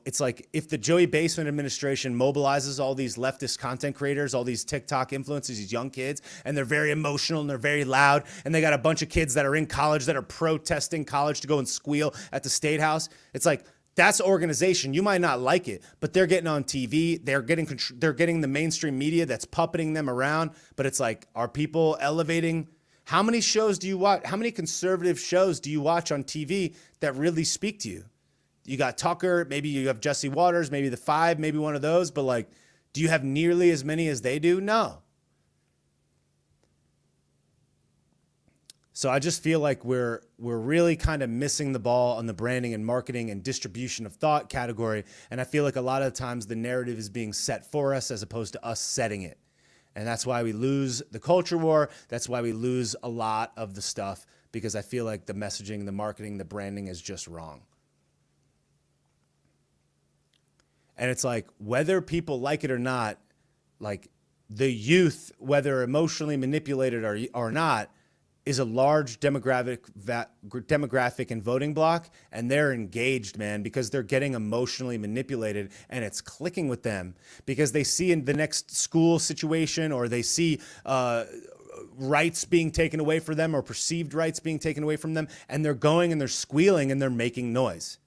it's like if the Joey Basement administration mobilizes all these leftist content creators, all these TikTok influencers, these young kids, and they're very emotional and they're very loud, and they got a bunch of kids that are in college that are protesting college to go and squeal at the State House. It's like, that's organization. You might not like it, but they're getting on TV. They're getting the mainstream media that's puppeting them around. But it's like, are people elevating? How many shows do you watch? How many conservative shows do you watch on TV that really speak to you? You got Tucker, maybe you have Jesse Waters, maybe The Five, maybe one of those, but do you have nearly as many as they do? No. So I just feel like we're really kind of missing the ball on the branding and marketing and distribution of thought category. And I feel like a lot of times the narrative is being set for us as opposed to us setting it. And that's why we lose the culture war. That's why we lose a lot of the stuff, because I feel like the messaging, the marketing, the branding is just wrong. And it's like, whether people like it or not, like the youth, whether emotionally manipulated or not, is a large demographic and voting block, and they're engaged, man, because they're getting emotionally manipulated, and it's clicking with them because they see in the next school situation, or they see rights being taken away from them, or perceived rights being taken away from them, and they're going and they're squealing and they're making noise.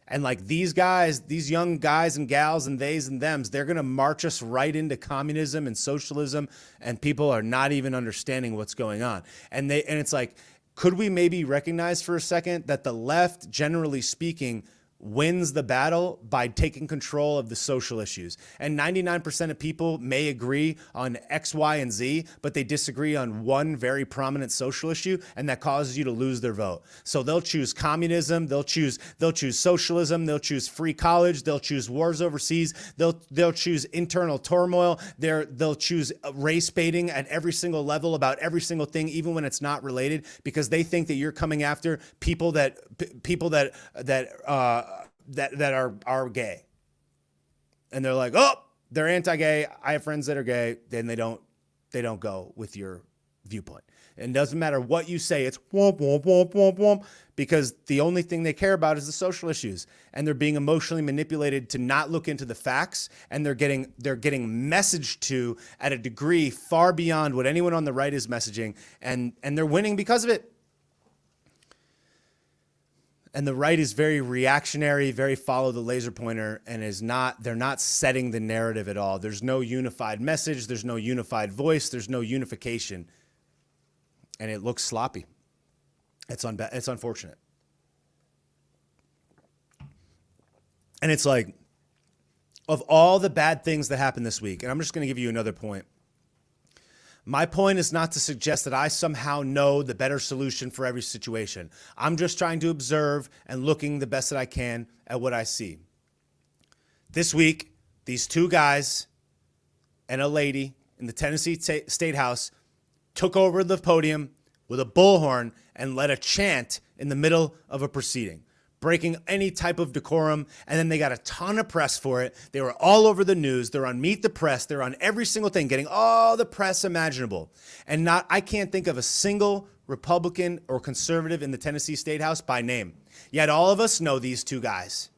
And like these guys, these young guys and gals and theys and thems, they're going to march us right into communism and socialism, and people are not even understanding what's going on. And it's like, could we maybe recognize for a second that the left, generally speaking, wins the battle by taking control of the social issues? And 99% of people may agree on X, Y, and Z, but they disagree on one very prominent social issue, and that causes you to lose their vote. So they'll choose communism, they'll choose socialism, they'll choose free college, they'll choose wars overseas, they'll choose internal turmoil, they'll choose race baiting at every single level about every single thing, even when it's not related, because they think that you're coming after people that are gay. And they're like, oh, they're anti-gay. I have friends that are gay. Then they don't go with your viewpoint. And it doesn't matter what you say, it's womp, womp, womp, womp, womp, because the only thing they care about is the social issues. And they're being emotionally manipulated to not look into the facts, and they're getting messaged to at a degree far beyond what anyone on the right is messaging, and they're winning because of it. And the right is very reactionary, very follow the laser pointer, and they're not setting the narrative at all. There's no unified message, there's no unified voice, there's no unification. And it looks sloppy. It's unfortunate. And it's like, of all the bad things that happened this week, and I'm just going to give you another point. My point is not to suggest that I somehow know the better solution for every situation. I'm just trying to observe and looking the best that I can at what I see. This week, these two guys and a lady in the Tennessee State House took over the podium with a bullhorn and led a chant in the middle of a proceeding, breaking any type of decorum, and then they got a ton of press for it. They were all over the news. They're on Meet the Press. They're on every single thing, getting all the press imaginable. And I can't think of a single Republican or conservative in the Tennessee State House by name. Yet all of us know these two guys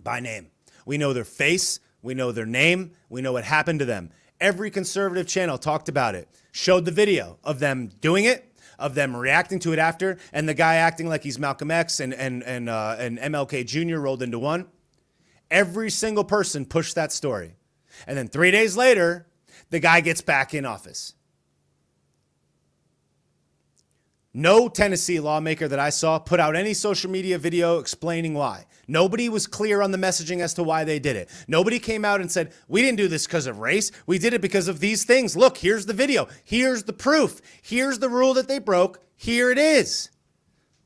by name. We know their face. We know their name. We know what happened to them. Every conservative channel talked about it, showed the video of them doing it, of them reacting to it after, and the guy acting like he's Malcolm X and MLK Jr. rolled into one. Every single person pushed that story. And then 3 days later, the guy gets back in office. No Tennessee lawmaker that I saw put out any social media video explaining why. Nobody was clear on the messaging as to why they did it. Nobody came out and said, we didn't do this because of race. We did it because of these things. Look, here's the video. Here's the proof. Here's the rule that they broke. Here it is.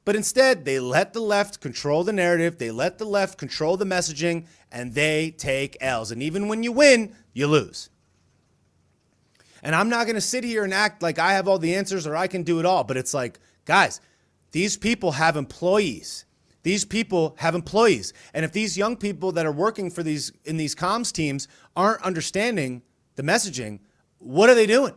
But instead, they let the left control the narrative. They let the left control the messaging, and they take L's. And even when you win, you lose. And I'm not going to sit here and act like I have all the answers or I can do it all. But it's like, guys, these people have employees. These people have employees. And if these young people that are working for in these comms teams aren't understanding the messaging, what are they doing?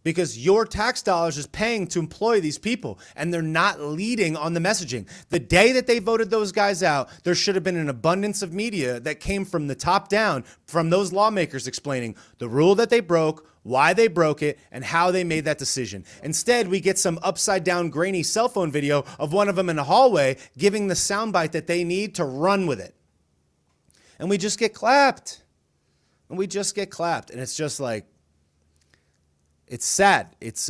Because your tax dollars is paying to employ these people, and they're not leading on the messaging. The day that they voted those guys out, there should have been an abundance of media that came from the top down, from those lawmakers explaining the rule that they broke, why they broke it, and how they made that decision. Instead, we get some upside down grainy cell phone video of one of them in the hallway giving the soundbite that they need to run with it. And we just get clapped. And it's just like, it's sad. It's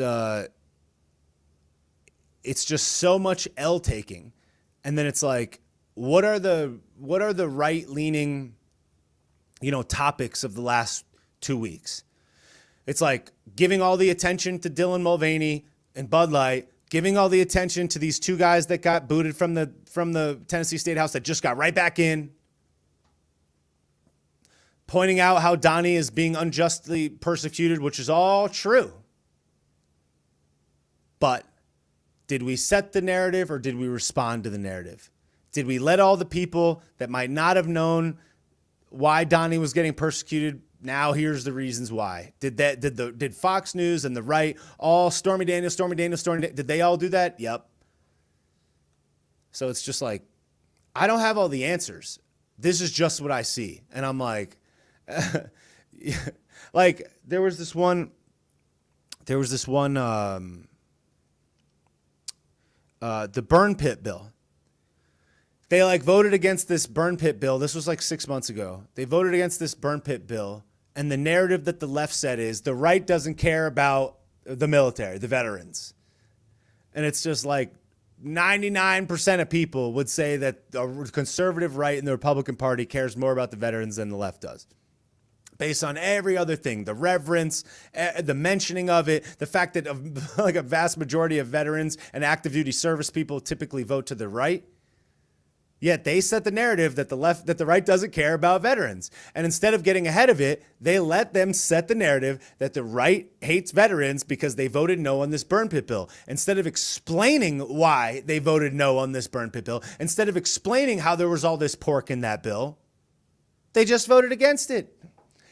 just so much L taking. And then it's like, what are the right leaning, topics of the last 2 weeks? It's like giving all the attention to Dylan Mulvaney and Bud Light, giving all the attention to these two guys that got booted from the Tennessee State House that just got right back in, pointing out how Donnie is being unjustly persecuted, which is all true. But did we set the narrative, or did we respond to the narrative? Did we let all the people that might not have known why Donnie was getting persecuted, now here's the reasons why? Did Fox News and the right all Stormy Daniels, did they all do that? Yep. So it's just like, I don't have all the answers. This is just what I see. And I'm like, like there was this one, the burn pit bill. They voted against this burn pit bill. This was 6 months ago. They voted against this burn pit bill. And the narrative that the left said is the right doesn't care about the military, the veterans. And it's just like 99% of people would say that the conservative right in the Republican Party cares more about the veterans than the left does. Based on every other thing, the reverence, the mentioning of it, the fact that a vast majority of veterans and active duty service people typically vote to the right. Yet they set the narrative that the right doesn't care about veterans. And instead of getting ahead of it, they let them set the narrative that the right hates veterans because they voted no on this burn pit bill. Instead of explaining why they voted no on this burn pit bill, instead of explaining how there was all this pork in that bill, they just voted against it.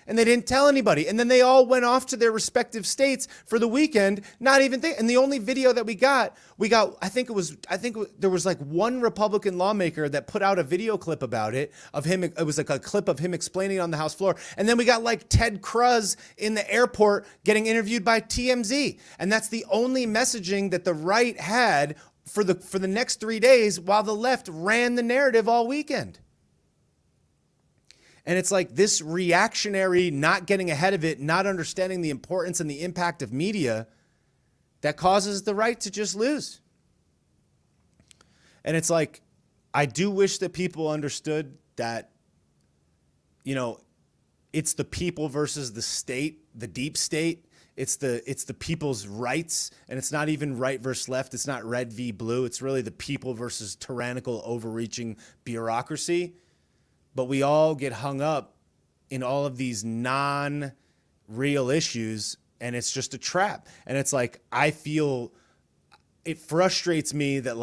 and they didn't tell anybody. And then they all went off to their respective states for the weekend, not even think. And the only video that we got, there was like one Republican lawmaker that put out a video clip about it of him. It was like a clip of him explaining on the House floor. And then we got like Ted Cruz in the airport getting interviewed by TMZ. And that's the only messaging that the right had for the next 3 days, while the left ran the narrative all weekend. And it's like this reactionary, not getting ahead of it, not understanding the importance and the impact of media that causes the right to just lose. And it's like, I do wish that people understood that, you know, it's the people versus the state, the deep state. It's the people's rights, and it's not even right versus left. It's not red v blue. It's really the people versus tyrannical, overreaching bureaucracy. But we all get hung up in all of these non-real issues, and it's just a trap. And it's like, I feel it frustrates me that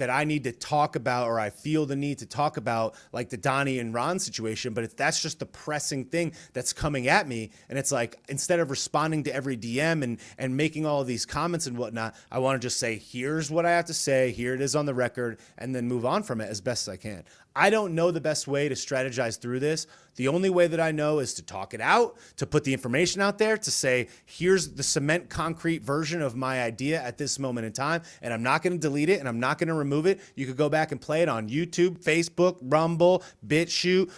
I need to talk about, or I feel the need to talk about, like the Donnie and Ron situation, but that's just the pressing thing that's coming at me. And it's like, instead of responding to every DM and making all of these comments and whatnot, I want to just say, here's what I have to say, here it is on the record, and then move on from it as best as I can. I don't know the best way to strategize through this. The only way that I know is to talk it out, to put the information out there, to say, here's the cement concrete version of my idea at this moment in time, and I'm not going to delete it, and I'm not going to remove it. You could go back and play it on YouTube, Facebook, Rumble, BitChute,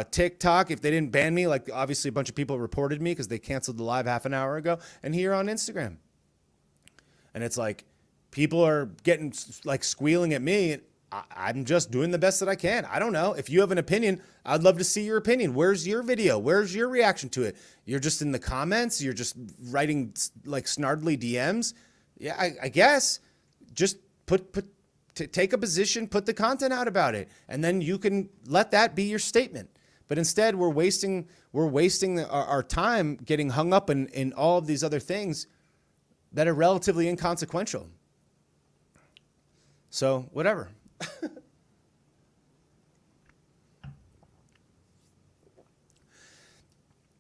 TikTok. If they didn't ban me, like obviously a bunch of people reported me because they canceled the live half an hour ago, and here on Instagram. And it's like, people are getting like squealing at me, and I'm just doing the best that I can. I don't know. If you have an opinion, I'd love to see your opinion. Where's your video? Where's your reaction to it? You're just in the comments. You're just writing like snarly DMs. Yeah, I guess just take a position, put the content out about it, and then you can let that be your statement. But instead, we're wasting our time getting hung up in all of these other things that are relatively inconsequential. So whatever.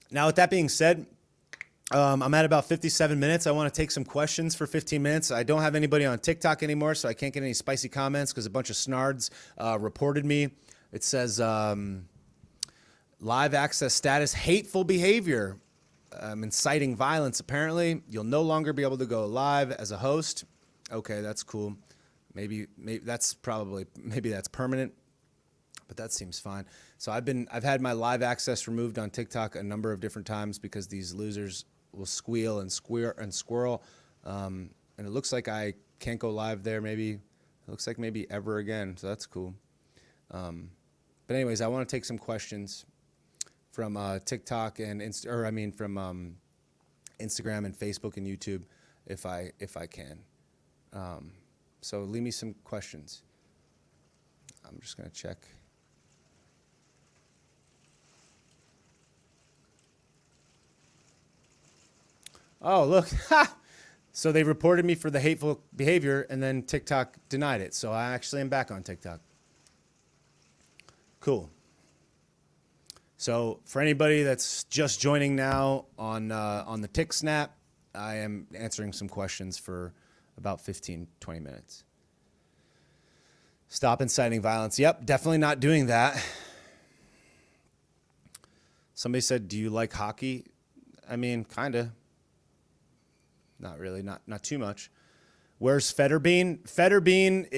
Now, with that being said, I'm at about 57 minutes. I want to take some questions for 15 minutes. I don't have anybody on TikTok anymore, so I can't get any spicy comments because a bunch of snards reported me. It says live access status, hateful behavior, inciting violence. Apparently, you'll no longer be able to go live as a host. Okay, that's cool. Maybe that's permanent, but that seems fine. So I've had my live access removed on TikTok a number of different times because these losers will squeal and squirrel. And it looks like I can't go live there. Maybe ever again. So that's cool. But anyways, I want to take some questions from TikTok and from Instagram and Facebook and YouTube if I can. So leave me some questions. I'm just going to check. Oh, look. So they reported me for the hateful behavior, and then TikTok denied it. So I actually am back on TikTok. Cool. So for anybody that's just joining now on the Tick Snap, I am answering some questions for about 15, 20 minutes. Stop inciting violence. Yep, definitely not doing that. Somebody said, do you like hockey? I mean, kind of. Not really, not too much. Where's Fetterbean? Fetterbean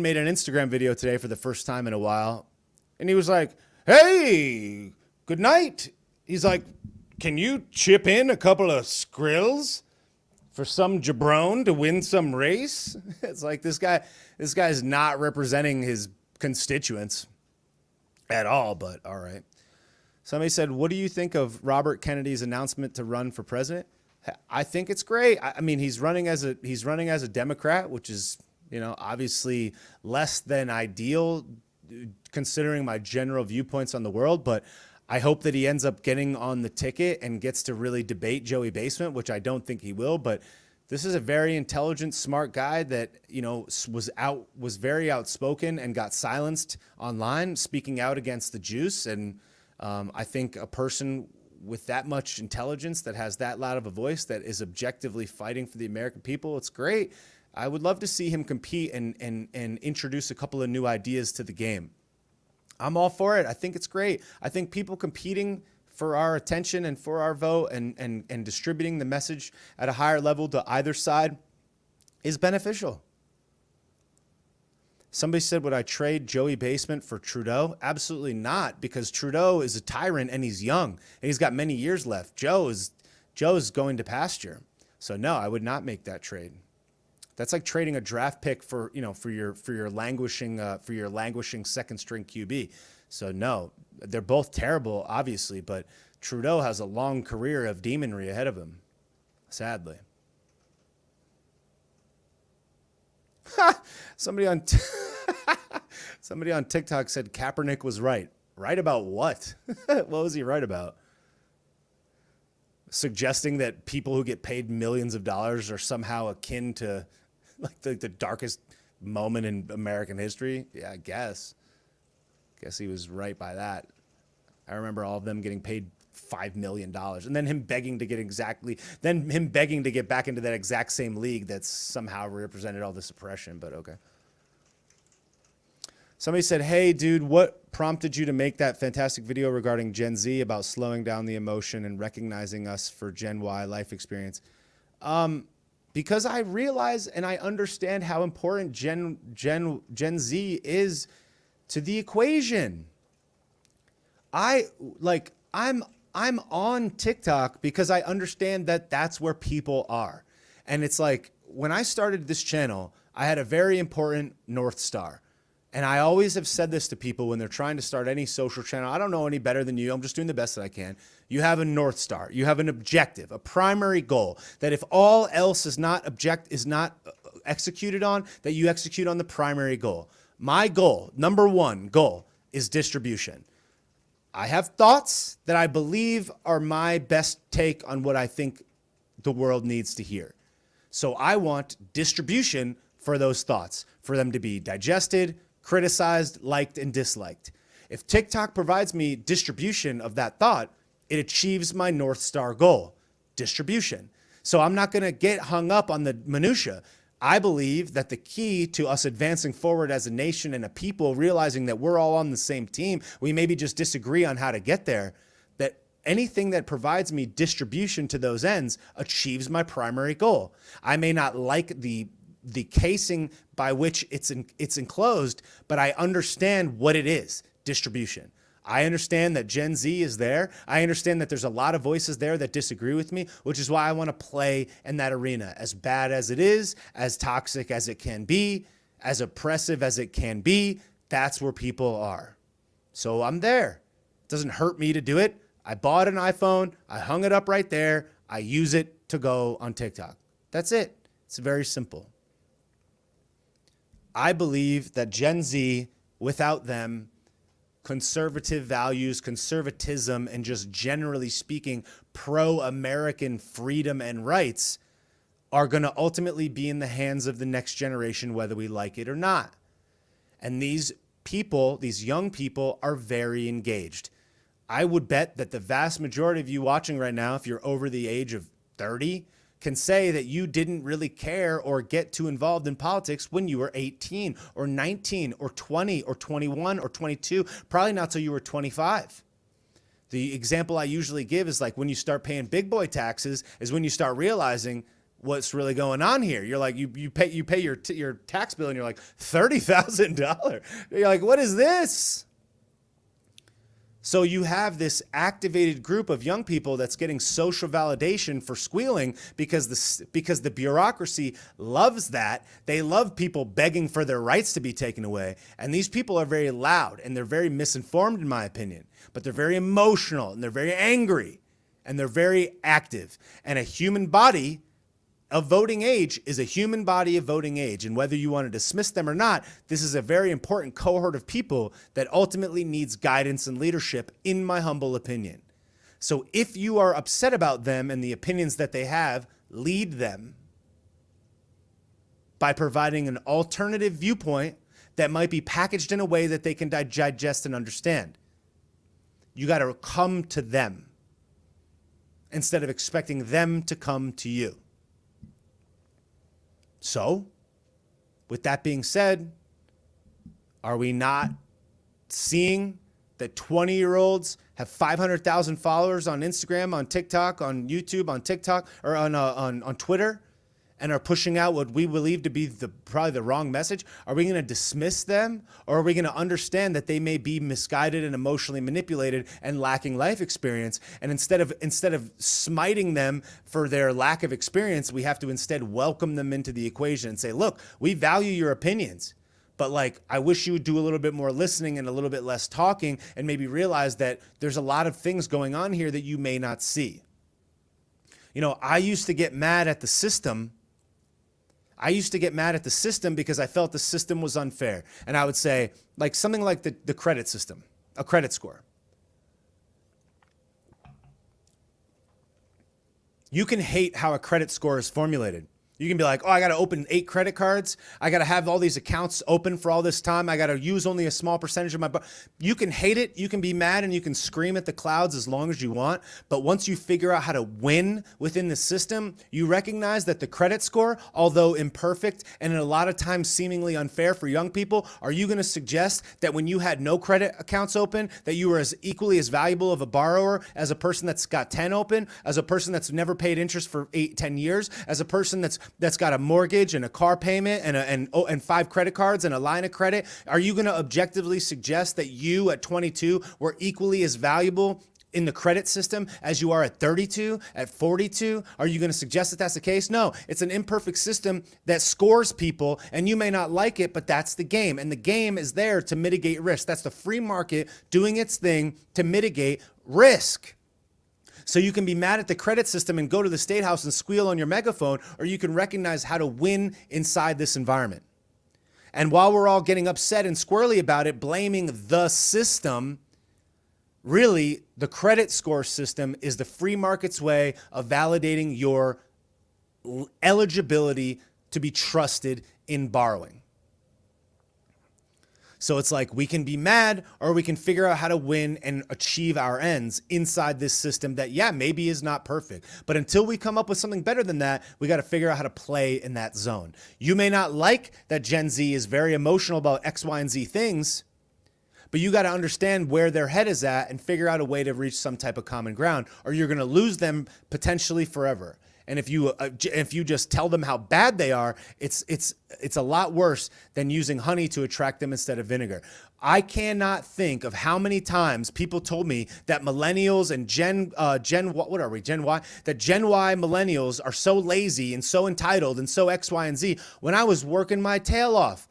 made an Instagram video today for the first time in a while. And he was like, hey, good night. He's like, can you chip in a couple of skrills for some jabron to win some race? It's like this guy's not representing his constituents at all, but all right. Somebody said, what do you think of Robert Kennedy's announcement to run for president? I think it's great. I mean, he's running as a Democrat, which is, obviously less than ideal considering my general viewpoints on the world, but I hope that he ends up getting on the ticket and gets to really debate Joey Basement, which I don't think he will, but This is a very intelligent, smart guy that, was very outspoken and got silenced online, speaking out against the juice. And I think a person with that much intelligence, that has that loud of a voice, that is objectively fighting for the American people, it's great. I would love to see him compete and introduce a couple of new ideas to the game. I'm all for it. I think it's great. I think people competing for our attention and for our vote and distributing the message at a higher level to either side is beneficial. Somebody said, would I trade Joey Basement for Trudeau? Absolutely not, because Trudeau is a tyrant and he's young and he's got many years left. Joe's going to pasture. So no, I would not make that trade. That's like trading a draft pick for your languishing second string QB. So no, they're both terrible, obviously, but Trudeau has a long career of demonry ahead of him, sadly. Somebody on TikTok said Kaepernick was right. Right about what? What was he right about? Suggesting that people who get paid millions of dollars are somehow akin to like the darkest moment in American history? Yeah, I guess. Guess he was right by that. I remember all of them getting paid $5 million and then him begging to get back into that exact same league that somehow represented all this oppression, but okay. Somebody said, hey, dude, what prompted you to make that fantastic video regarding Gen Z about slowing down the emotion and recognizing us for Gen Y life experience? Because I realize and I understand how important Gen Z is to the equation. I'm on TikTok because I understand that that's where people are. And it's like, when I started this channel, I had a very important North Star. And I always have said this to people when they're trying to start any social channel. I don't know any better than you. I'm just doing the best that I can. You have a North Star. You have an objective, a primary goal, that if all else is not executed on, that you execute on the primary goal. My goal, number one goal, is distribution. I have thoughts that I believe are my best take on what I think the world needs to hear. So I want distribution for those thoughts, for them to be digested, criticized, liked, and disliked. If TikTok provides me distribution of that thought, it achieves my North Star goal, distribution. So I'm not going to get hung up on the minutia. I believe that the key to us advancing forward as a nation and a people, realizing that we're all on the same team, we maybe just disagree on how to get there, that anything that provides me distribution to those ends achieves my primary goal. I may not like the casing by which it's enclosed, but I understand what it is, distribution. I understand that Gen Z is there. I understand that there's a lot of voices there that disagree with me, which is why I want to play in that arena. As bad as it is, as toxic as it can be, as oppressive as it can be, that's where people are. So I'm there. It doesn't hurt me to do it. I bought an iPhone. I hung it up right there. I use it to go on TikTok. That's it. It's very simple. I believe that Gen Z, without them, conservative values, conservatism, and just generally speaking, pro-American freedom and rights are going to ultimately be in the hands of the next generation, whether we like it or not. And these people, these young people, are very engaged. I would bet that the vast majority of you watching right now, if you're over the age of 30, can say that you didn't really care or get too involved in politics when you were 18 or 19 or 20 or 21 or 22, probably not till you were 25. The example I usually give is like when you start paying big boy taxes is when you start realizing what's really going on here. You're like, you pay your tax bill and you're like $30,000. You're like, what is this? So you have this activated group of young people that's getting social validation for squealing because the bureaucracy loves that. They love people begging for their rights to be taken away. And these people are very loud and they're very misinformed, in my opinion. But they're very emotional and they're very angry and they're very active. And a human body of voting age is a human body of voting age. And whether you want to dismiss them or not, this is a very important cohort of people that ultimately needs guidance and leadership, in my humble opinion. So if you are upset about them and the opinions that they have, lead them. by providing an alternative viewpoint that might be packaged in a way that they can digest and understand. You got to come to them instead of expecting them to come to you. So, with that being said, are we not seeing that 20-year-olds have 500,000 followers on Instagram, on TikTok, on YouTube, on TikTok, or on Twitter, and are pushing out what we believe to be probably the wrong message? Are we going to dismiss them, or are we going to understand that they may be misguided and emotionally manipulated and lacking life experience? And instead of smiting them for their lack of experience, we have to instead welcome them into the equation and say, look, we value your opinions, but like, I wish you would do a little bit more listening and a little bit less talking, and maybe realize that there's a lot of things going on here that you may not see. You know, I used to get mad at the system. Because I felt the system was unfair. And I would say, like, something like the credit system, a credit score. You can hate how a credit score is formulated. You can be like, oh, I got to open 8 credit cards. I got to have all these accounts open for all this time. I got to use only a small percentage of my You can hate it. You can be mad, and you can scream at the clouds as long as you want. But once you figure out how to win within the system, you recognize that the credit score, although imperfect and a lot of times seemingly unfair for young people, are you going to suggest that when you had no credit accounts open, that you were as equally as valuable of a borrower as a person that's got 10 open, as a person that's never paid interest for 8-10 years, as a person that's got a mortgage and a car payment and 5 credit cards and a line of credit? Are you going to objectively suggest that you at 22 were equally as valuable in the credit system as you are at 32, at 42? Are you going to suggest that that's the case? No, it's an imperfect system that scores people, and you may not like it, but that's the game. And the game is there to mitigate risk. That's the free market doing its thing to mitigate risk. So you can be mad at the credit system and go to the State House and squeal on your megaphone, or you can recognize how to win inside this environment. And while we're all getting upset and squirrely about it, blaming the system, really the credit score system is the free market's way of validating your eligibility to be trusted in borrowing. So it's like, we can be mad, or we can figure out how to win and achieve our ends inside this system that, yeah, maybe is not perfect. But until we come up with something better than that, we got to figure out how to play in that zone. You may not like that Gen Z is very emotional about X, Y, and Z things, but you got to understand where their head is at and figure out a way to reach some type of common ground, or you're going to lose them potentially forever. And if you just tell them how bad they are, it's a lot worse than using honey to attract them instead of vinegar. I cannot think of how many times people told me that millennials and Gen Y, that Gen Y millennials are so lazy and so entitled and so X, Y, and Z, when I was working my tail off.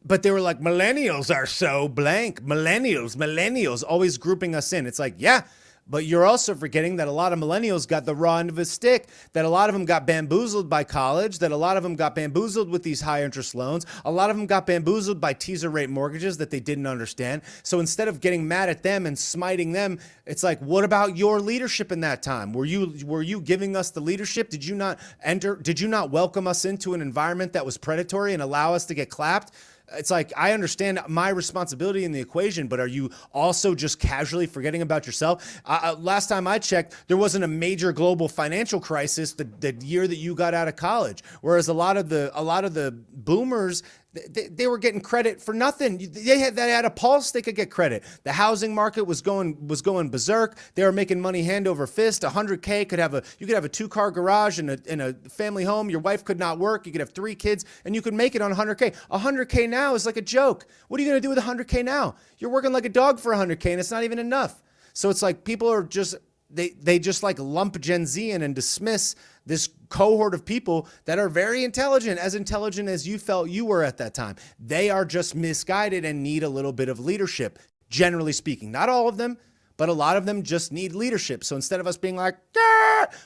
But they were like, millennials are so blank. Millennials, always grouping us in. It's like, yeah, but you're also forgetting that a lot of millennials got the raw end of a stick, that a lot of them got bamboozled by college, that a lot of them got bamboozled with these high interest loans. A lot of them got bamboozled by teaser rate mortgages that they didn't understand. So instead of getting mad at them and smiting them, it's like, what about your leadership in that time? Were you giving us the leadership? Did you not welcome us into an environment that was predatory and allow us to get clapped? It's like, I understand my responsibility in the equation, but are you also just casually forgetting about yourself? Last time I checked, there wasn't a major global financial crisis the year that you got out of college. Whereas a lot of the boomers, they were getting credit for nothing. They had a pulse. They could get credit. The housing market was going berserk. They were making money hand over fist. 100K you could have a 2-car garage and a family home. Your wife could not work. You could have 3 kids and you could make it on 100K. 100K now is like a joke. What are you going to do with 100K now? You're working like a dog for 100K and it's not even enough. So it's like, people are just, they just like lump Gen Z in and dismiss this cohort of people that are very intelligent as you felt you were at that time. They are just misguided and need a little bit of leadership, generally speaking. Not all of them, but a lot of them just need leadership. So instead of us being like,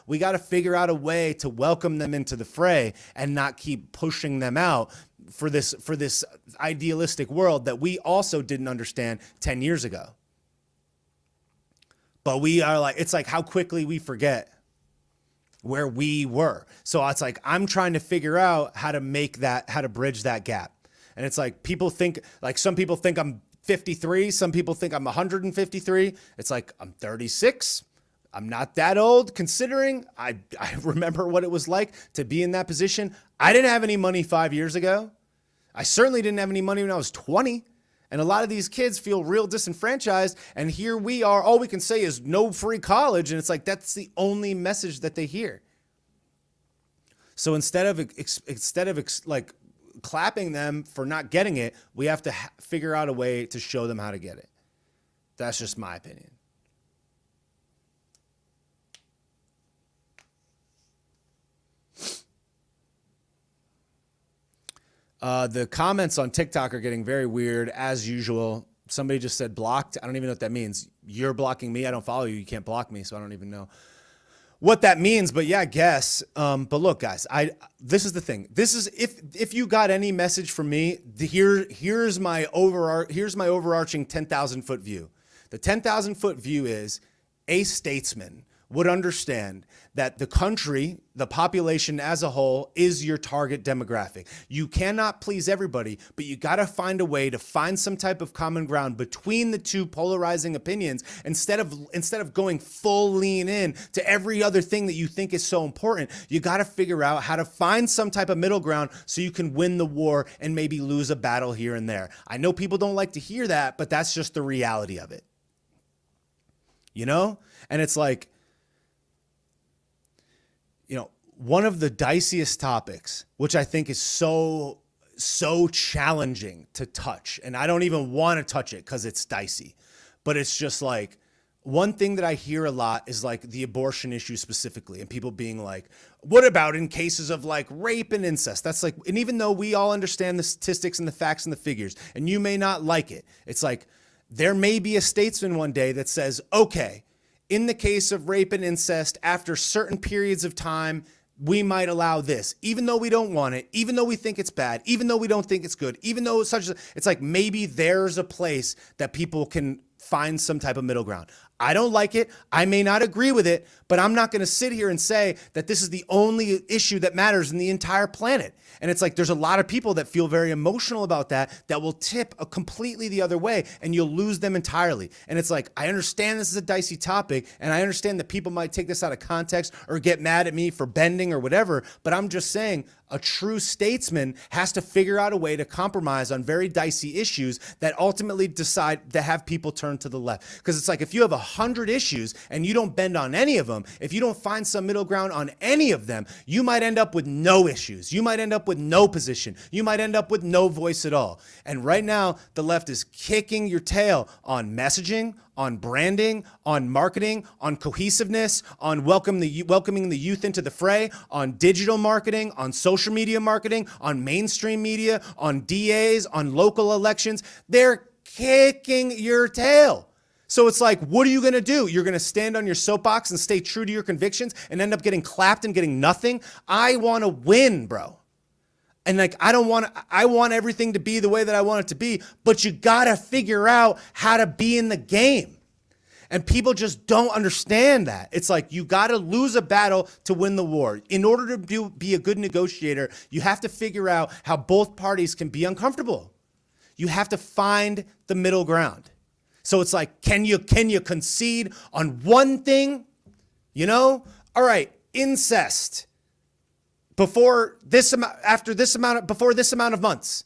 we got to figure out a way to welcome them into the fray and not keep pushing them out for this idealistic world that we also didn't understand 10 years ago. But we are like, it's like how quickly we forget. where we were. So it's like, I'm trying to figure out how to bridge that gap. And it's like, some people think I'm 53. Some people think I'm 153. It's like, I'm 36. I'm not that old considering I remember what it was like to be in that position. I didn't have any money 5 years ago. I certainly didn't have any money when I was 20. And a lot of these kids feel real disenfranchised. And here we are, all we can say is no free college. And it's like, that's the only message that they hear. So instead of like clapping them for not getting it, we have to figure out a way to show them how to get it. That's just my opinion. The comments on TikTok are getting very weird as usual. Somebody just said blocked. I don't even know what that means. You're blocking me. I don't follow you. You can't block me. So I don't even know what that means, but yeah, I guess. But look, guys, this is the thing. This is, if you got any message from me, here's my overarching 10,000 foot view. The 10,000 foot view is a statesman would understand that the country, the population as a whole, is your target demographic. You cannot please everybody, but you got to find a way to find some type of common ground between the two polarizing opinions instead of going full lean in to every other thing that you think is so important. You got to figure out how to find some type of middle ground so you can win the war and maybe lose a battle here and there. I know people don't like to hear that, but that's just the reality of it. You know? And it's like, one of the diciest topics, which I think is so challenging to touch, and I don't even want to touch it because it's dicey, but it's just like, one thing that I hear a lot is like the abortion issue specifically, and people being like, what about in cases of like rape and incest? That's like, and even though we all understand the statistics and the facts and the figures, and you may not like it, it's like, there may be a statesman one day that says, okay, in the case of rape and incest, after certain periods of time, we might allow this, even though we don't want it, even though we think it's bad, even though we don't think it's good, even though it's like maybe there's a place that people can find some type of middle ground. I don't like it. I may not agree with it, but I'm not going to sit here and say that this is the only issue that matters in the entire planet. And it's like, there's a lot of people that feel very emotional about that will tip completely the other way, and you'll lose them entirely. And it's like, I understand this is a dicey topic, and I understand that people might take this out of context or get mad at me for bending or whatever, but I'm just saying, a true statesman has to figure out a way to compromise on very dicey issues that ultimately decide to have people turn to the left. Because it's like, if you have 100 issues and you don't bend on any of them, if you don't find some middle ground on any of them, you might end up with no issues. You might end up with no position. You might end up with no voice at all. And right now, the left is kicking your tail on messaging, on branding, on marketing, on cohesiveness, on welcoming the youth into the fray, on digital marketing, on social media marketing, on mainstream media, on DAs, on local elections. They're kicking your tail. So it's like, what are you going to do? You're going to stand on your soapbox and stay true to your convictions and end up getting clapped and getting nothing? I want to win, bro. And like, I want everything to be the way that I want it to be, but you got to figure out how to be in the game. And people just don't understand that. It's like, you got to lose a battle to win the war. In order to be a good negotiator, you have to figure out how both parties can be uncomfortable. You have to find the middle ground. So it's like, can you concede on one thing? All right, incest. Before this amount of months.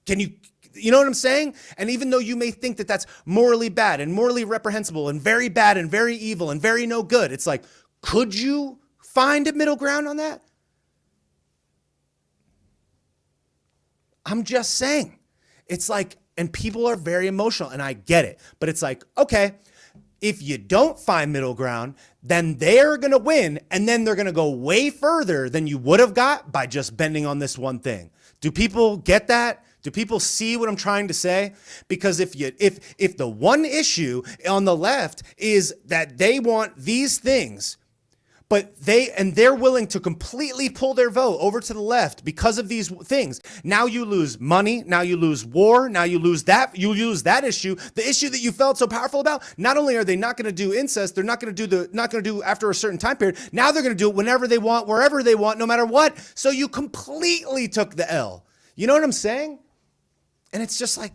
You know what I'm saying? And even though you may think that that's morally bad and morally reprehensible and very bad and very evil and very no good, it's like, could you find a middle ground on that? I'm just saying. It's like, and people are very emotional, and I get it, but it's like, okay, if you don't find middle ground, then they're going to win, and then they're going to go way further than you would have got by just bending on this one thing. Do people get that? Do people see what I'm trying to say? Because if the one issue on the left is that they want these things, But they're willing to completely pull their vote over to the left because of these things. Now you lose money. Now you lose war. Now you lose that. You lose that issue. The issue that you felt so powerful about. Not only are they not going to do incest, they're not going to do after a certain time period. Now they're going to do it whenever they want, wherever they want, no matter what. So you completely took the L. You know what I'm saying? And it's just like,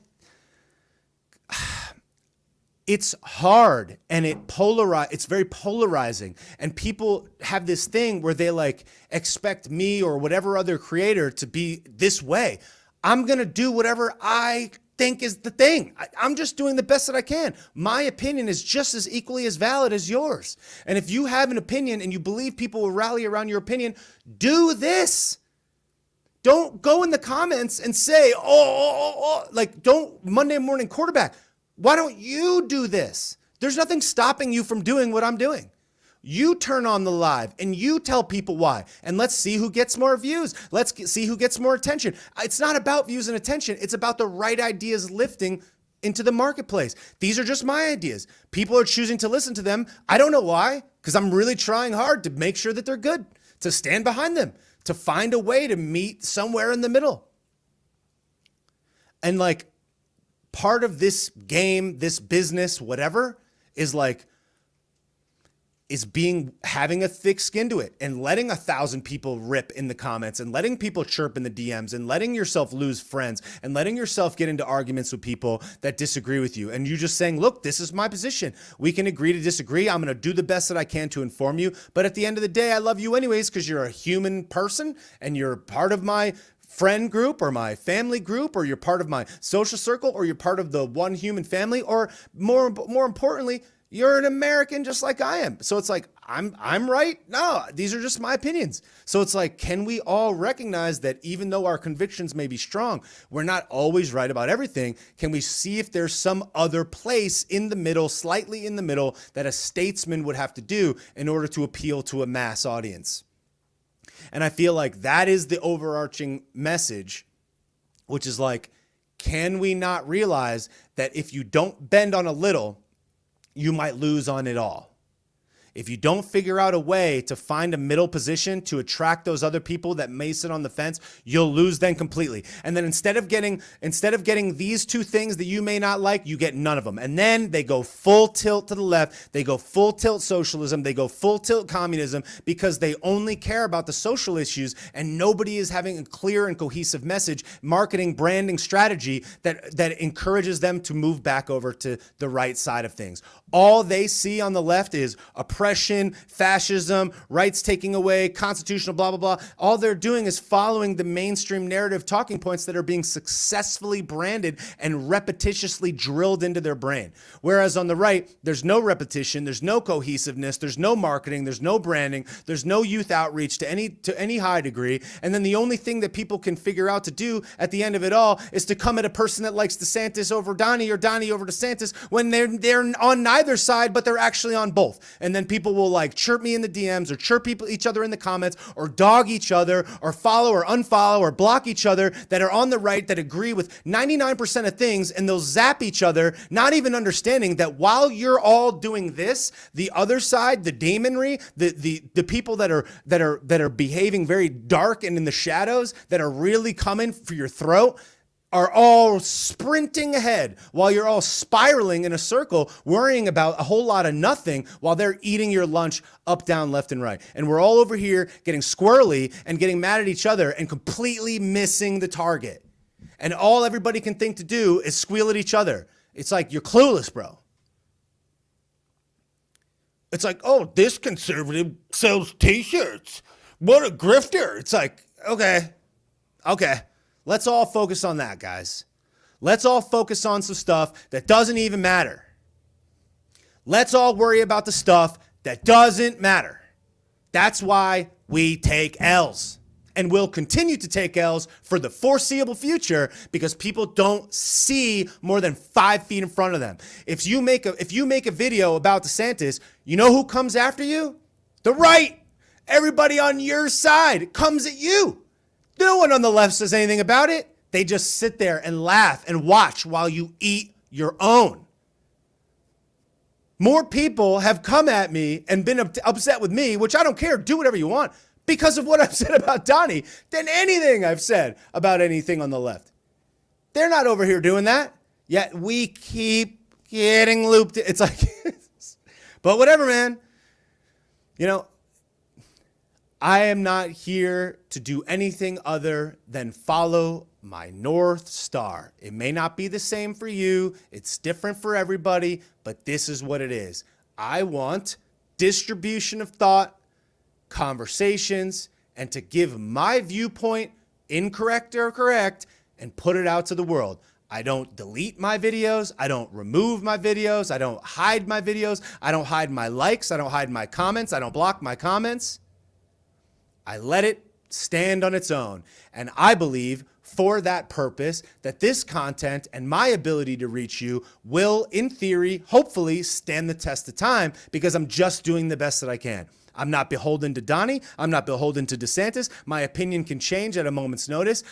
it's hard and it's very polarizing. And people have this thing where they like expect me or whatever other creator to be this way. I'm going to do whatever I think is the thing. I'm just doing the best that I can. My opinion is just as equally as valid as yours. And if you have an opinion and you believe people will rally around your opinion, do this. Don't go in the comments and say, like, don't Monday morning quarterback. Why don't you do this? There's nothing stopping you from doing what I'm doing. You turn on the live and you tell people why. And let's see who gets more views. Let's see who gets more attention. It's not about views and attention. It's about the right ideas lifting into the marketplace. These are just my ideas. People are choosing to listen to them. I don't know why, because I'm really trying hard to make sure that they're good, to stand behind them, to find a way to meet somewhere in the middle. And like, part of this game, this business, whatever, is having a thick skin to it and letting 1,000 people rip in the comments and letting people chirp in the DMs and letting yourself lose friends and letting yourself get into arguments with people that disagree with you. And you just saying, look, this is my position. We can agree to disagree. I'm going to do the best that I can to inform you. But at the end of the day, I love you anyways because you're a human person and you're part of my friend group or my family group, or you're part of my social circle, or you're part of the one human family, or more importantly, you're an American just like I am. So it's like, I'm right. No, these are just my opinions. So it's like, can we all recognize that even though our convictions may be strong, we're not always right about everything? Can we see if there's some other place in the middle, slightly in the middle, that a statesman would have to do in order to appeal to a mass audience? And I feel like that is the overarching message, which is like, can we not realize that if you don't bend on a little, you might lose on it all? If you don't figure out a way to find a middle position to attract those other people that may sit on the fence, you'll lose then completely. And then instead of getting these two things that you may not like, you get none of them. And then they go full tilt to the left. They go full tilt socialism. They go full tilt communism because they only care about the social issues and nobody is having a clear and cohesive message, marketing, branding strategy that encourages them to move back over to the right side of things. All they see on the left is oppression, fascism, rights taking away, constitutional, blah, blah, blah. All they're doing is following the mainstream narrative talking points that are being successfully branded and repetitiously drilled into their brain. Whereas on the right, there's no repetition, there's no cohesiveness, there's no marketing, there's no branding, there's no youth outreach to any high degree. And then the only thing that people can figure out to do at the end of it all is to come at a person that likes DeSantis over Donnie or Donnie over DeSantis when they're on neither side, but they're actually on both. And then people will like chirp me in the DMs or chirp each other in the comments or dog each other or follow or unfollow or block each other that are on the right that agree with 99% of things, and they'll zap each other, not even understanding that while you're all doing this, the other side, the demonry, the people that are behaving very dark and in the shadows, that are really coming for your throat, are all sprinting ahead while you're all spiraling in a circle, worrying about a whole lot of nothing while they're eating your lunch up, down, left, and right. And we're all over here getting squirrely and getting mad at each other and completely missing the target. And all everybody can think to do is squeal at each other. It's like, you're clueless, bro. It's like, oh, this conservative sells t-shirts. What a grifter. It's like, okay. Let's all focus on that, guys. Let's all focus on some stuff that doesn't even matter. Let's all worry about the stuff that doesn't matter. That's why we take L's. And will continue to take L's for the foreseeable future because people don't see more than 5 feet in front of them. If you make a video about DeSantis, you know who comes after you? The right. Everybody on your side comes at you. No one on the left says anything about it. They just sit there and laugh and watch while you eat your own. More people have come at me and been upset with me, which I don't care. Do whatever you want because of what I've said about Donnie than anything I've said about anything on the left. They're not over here doing that. Yet we keep getting looped. It's like, but whatever, man. You know, I am not here to do anything other than follow my North Star. It may not be the same for you. It's different for everybody, but this is what it is. I want distribution of thought, conversations, and to give my viewpoint, incorrect or correct, and put it out to the world. I don't delete my videos. I don't remove my videos. I don't hide my videos. I don't hide my likes. I don't hide my comments. I don't block my comments. I let it stand on its own. And I believe for that purpose that this content and my ability to reach you will, in theory, hopefully stand the test of time because I'm just doing the best that I can. I'm not beholden to Donnie. I'm not beholden to DeSantis. My opinion can change at a moment's notice.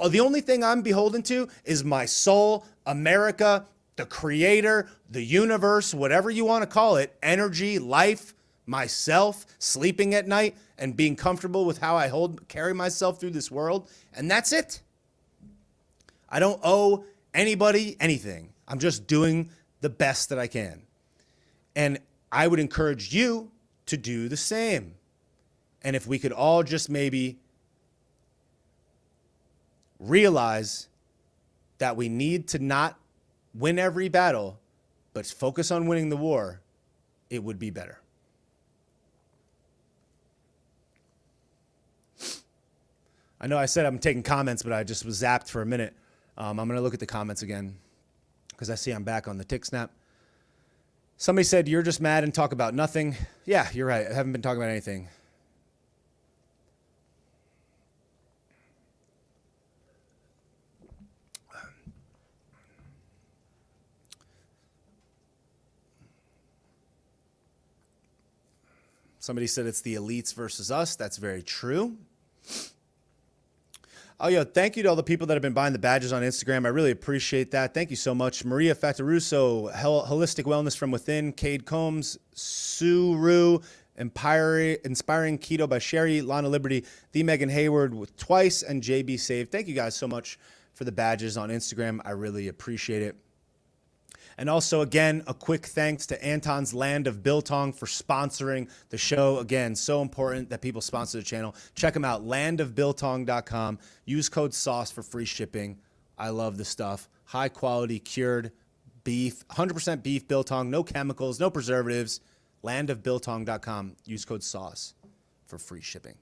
The only thing I'm beholden to is my soul, America, the creator, the universe, whatever you want to call it, energy, life, myself, sleeping at night, and being comfortable with how I carry myself through this world. And that's it. I don't owe anybody anything. I'm just doing the best that I can. And I would encourage you to do the same. And if we could all just maybe realize that we need to not win every battle, but focus on winning the war, it would be better. I know I said I'm taking comments, but I just was zapped for a minute. I'm going to look at the comments again because I see I'm back on the tick snap. Somebody said, you're just mad and talk about nothing. Yeah, you're right. I haven't been talking about anything. Somebody said it's the elites versus us. That's very true. Oh, yeah. Thank you to all the people that have been buying the badges on Instagram. I really appreciate that. Thank you so much. Maria Fataruso, Holistic Wellness from Within, Cade Combs, Suru, Inspiring Keto by Sherry, Lana Liberty, The Megan Hayward with Twice, and JB Save. Thank you guys so much for the badges on Instagram. I really appreciate it. And also, again, a quick thanks to Anton's Land of Biltong for sponsoring the show. Again, so important that people sponsor the channel. Check them out, landofbiltong.com. Use code SAUCE for free shipping. I love the stuff. High quality, cured beef, 100% beef biltong, no chemicals, no preservatives. Landofbiltong.com. Use code SAUCE for free shipping.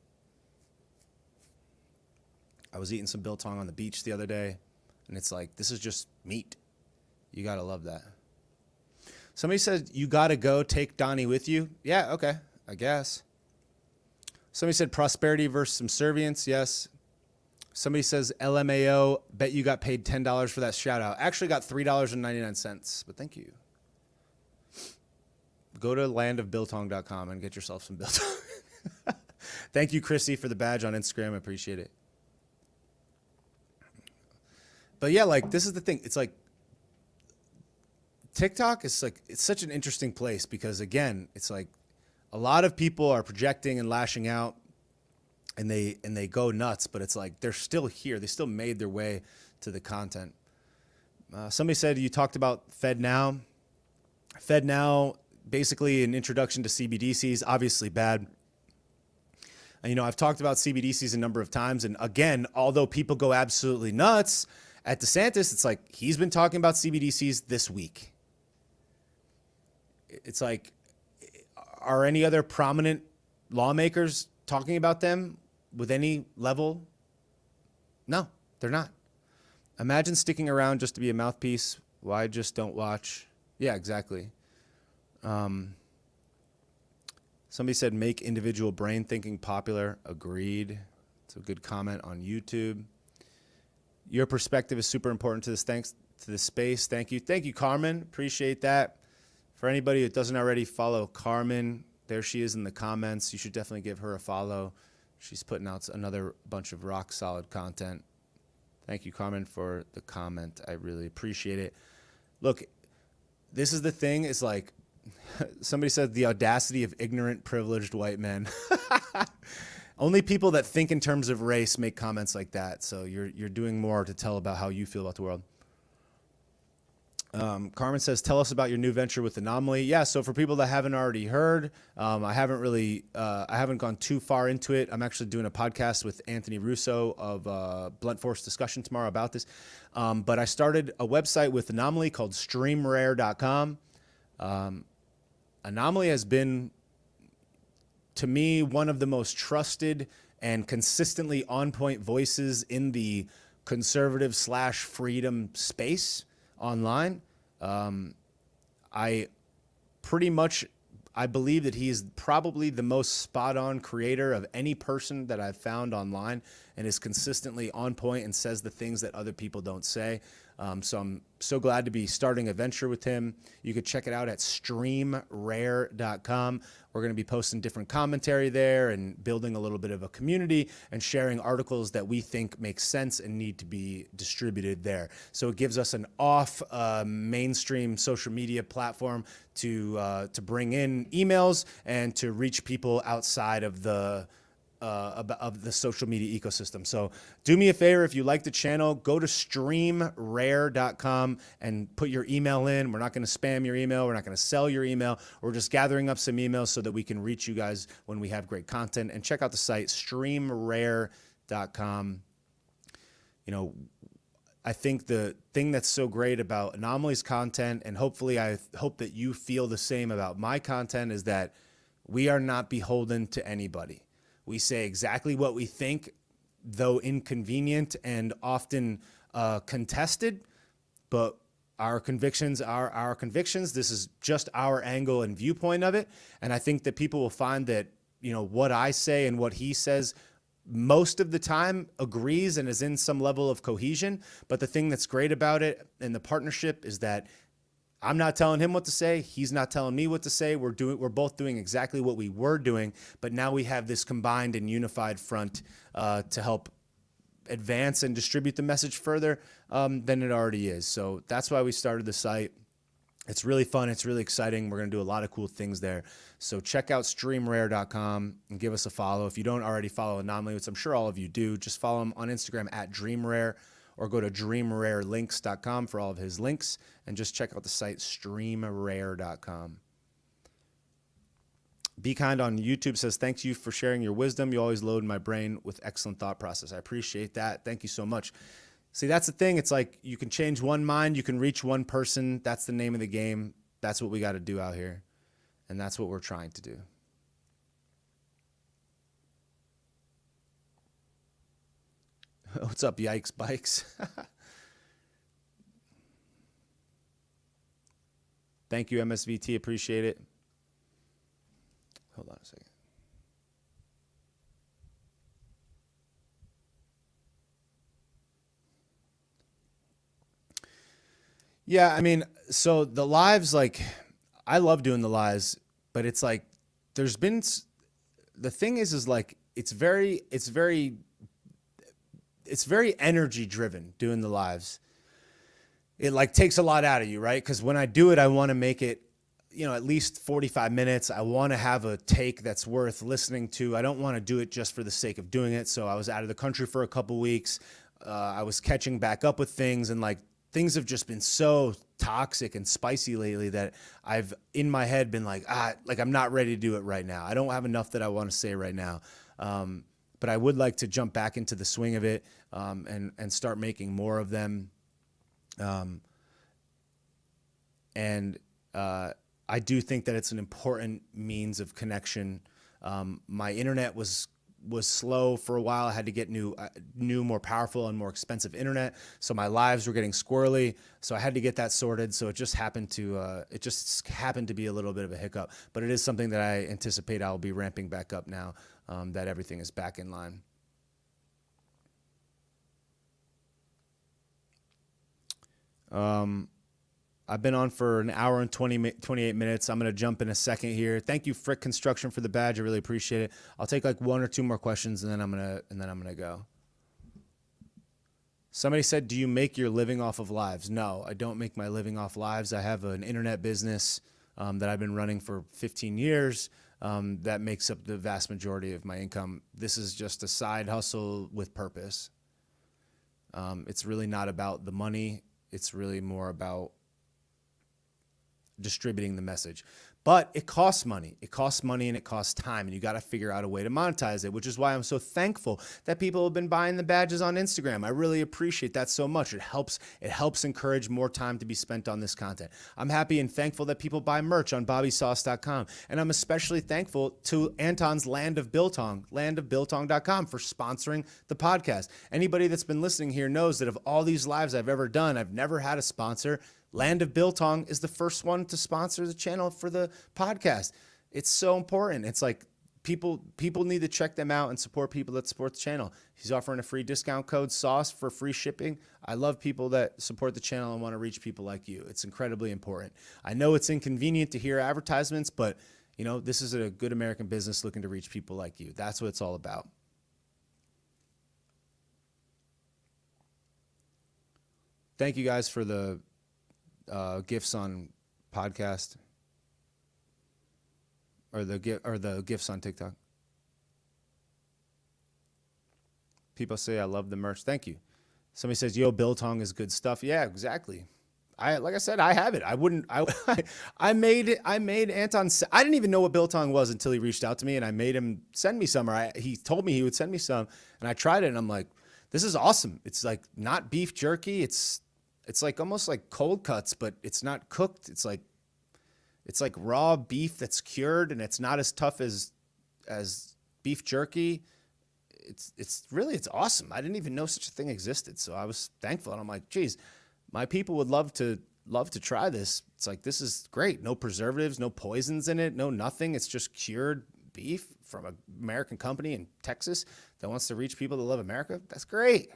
I was eating some biltong on the beach the other day, and it's like, this is just meat. You got to love that. Somebody said, you got to go take Donnie with you. Yeah, okay, I guess. Somebody said prosperity versus subservience. Yes. Somebody says LMAO, bet you got paid $10 for that shout out. Actually got $3.99, but thank you. Go to landofbiltong.com and get yourself some biltong. Thank you, Chrissy, for the badge on Instagram. I appreciate it. But yeah, like, this is the thing. It's like, TikTok is like, it's such an interesting place because, again, it's like a lot of people are projecting and lashing out and they go nuts, but it's like they're still here. They still made their way to the content. Somebody said you talked about FedNow. FedNow, basically an introduction to CBDCs, obviously bad. And, you know, I've talked about CBDCs a number of times. And again, although people go absolutely nuts at DeSantis, it's like he's been talking about CBDCs this week. It's like, are any other prominent lawmakers talking about them with any level? No, they're not. Imagine sticking around just to be a mouthpiece. Why just don't watch? Yeah, exactly. Somebody said make individual brain thinking popular. Agreed. It's a good comment on YouTube. Your perspective is super important to this. Thanks to the space. Thank you. Thank you, Carmen. Appreciate that. For anybody that doesn't already follow Carmen, there she is in the comments. You should definitely give her a follow. She's putting out another bunch of rock solid content. Thank you, Carmen, for the comment. I really appreciate it. Look, this is the thing. It's like Somebody said the audacity of ignorant, privileged white men. Only people that think in terms of race make comments like that. So you're doing more to tell about how you feel about the world. Carmen says, tell us about your new venture with Anomaly. Yeah, so for people that haven't already heard, I haven't gone too far into it. I'm actually doing a podcast with Anthony Russo of Blunt Force Discussion tomorrow about this. But I started a website with Anomaly called streamrare.com. Anomaly has been, to me, one of the most trusted and consistently on point voices in the conservative / freedom space online. I believe that he is probably the most spot on creator of any person that I've found online, and is consistently on point and says the things that other people don't say. So I'm so glad to be starting a venture with him. You could check it out at streamrare.com. We're going to be posting different commentary there and building a little bit of a community and sharing articles that we think make sense and need to be distributed there. So it gives us an off mainstream social media platform to bring in emails and to reach people outside of the social media ecosystem. So do me a favor, if you like the channel, go to streamrare.com and put your email in. We're not going to spam your email. We're not going to sell your email. We're just gathering up some emails so that we can reach you guys when we have great content. And check out the site, streamrare.com. You know, I think the thing that's so great about Anomaly's content, and hopefully I hope that you feel the same about my content, is that we are not beholden to anybody. We say exactly what we think, though inconvenient and often contested, but our convictions are our convictions. This is just our angle and viewpoint of it. And I think that people will find that, you know, what I say and what he says most of the time agrees and is in some level of cohesion. But the thing that's great about it and the partnership is that I'm not telling him what to say. He's not telling me what to say. We're both doing exactly what we were doing, but now we have this combined and unified front to help advance and distribute the message further than it already is. So that's why we started the site. It's really fun. It's really exciting. We're going to do a lot of cool things there. So check out streamrare.com and give us a follow. If you don't already follow Anomaly, which I'm sure all of you do, just follow him on Instagram at dreamrare, or go to dreamrarelinks.com for all of his links, and just check out the site streamrare.com. Be Kind on YouTube says, thanks you for sharing your wisdom. You always load my brain with excellent thought process. I appreciate that. Thank you so much. See, that's the thing. It's like you can change one mind. You can reach one person. That's the name of the game. That's what we got to do out here. And that's what we're trying to do. What's up, Yikes Bikes? Thank you, MSVT. Appreciate it. Hold on a second. Yeah, I mean, so the lives, like, I love doing the lives, but it's like there's been, the thing is like it's very energy driven doing the lives. It like takes a lot out of you, right? Because when I do it, I want to make it, you know, at least 45 minutes. I want to have a take that's worth listening to. I don't want to do it just for the sake of doing it. So I was out of the country for a couple weeks. I was catching back up with things, and like things have just been so toxic and spicy lately that I've in my head been like, I'm not ready to do it right now. I don't have enough that I want to say right now. But I would like to jump back into the swing of it and start making more of them. I do think that it's an important means of connection. My internet was slow for a while. I had to get new, more powerful and more expensive internet. So my lives were getting squirrely. So I had to get that sorted. So it just happened to be a little bit of a hiccup. But it is something that I anticipate I'll be ramping back up now that everything is back in line. I've been on for an hour and 28 minutes. I'm going to jump in a second here. Thank you, Frick Construction, for the badge. I really appreciate it. I'll take like one or two more questions, and then I'm going to go. Somebody said, do you make your living off of lives? No, I don't make my living off lives. I have an internet business. that I've been running for 15 years. That makes up the vast majority of my income. This is just a side hustle with purpose. It's really not about the money. It's really more about distributing the message. But it costs money. It costs money and it costs time, and you got to figure out a way to monetize it, which is why I'm so thankful that people have been buying the badges on Instagram. I really appreciate that so much. It helps encourage more time to be spent on this content. I'm happy and thankful that people buy merch on bobbysauce.com, and I'm especially thankful to Anton's Land of Biltong, landofbiltong.com, for sponsoring the podcast. Anybody that's been listening here knows that of all these lives I've ever done, I've never had a sponsor. Land of Biltong is the first one to sponsor the channel for the podcast. It's so important. It's like people need to check them out and support people that support the channel. He's offering a free discount code, SAUCE, for free shipping. I love people that support the channel and want to reach people like you. It's incredibly important. I know it's inconvenient to hear advertisements, but you know, this is a good American business looking to reach people like you. That's what it's all about. Thank you guys for the gifts on podcast, or the gifts on TikTok. People say I love the merch. Thank you. Somebody says, "Yo, Biltong is good stuff." Yeah, exactly. Like I said, I have it. I made Anton. I didn't even know what Biltong was until he reached out to me, and I made him send me some. Or he told me he would send me some, and I tried it, and I'm like, this is awesome. It's like not beef jerky. It's like almost like cold cuts, but it's not cooked. It's like raw beef that's cured, and it's not as tough as beef jerky. It's awesome. I didn't even know such a thing existed, so I was thankful. And I'm like, geez, my people would love to try this. It's like, this is great. No preservatives, no poisons in it, no nothing. It's just cured beef from an American company in Texas that wants to reach people that love America. That's great.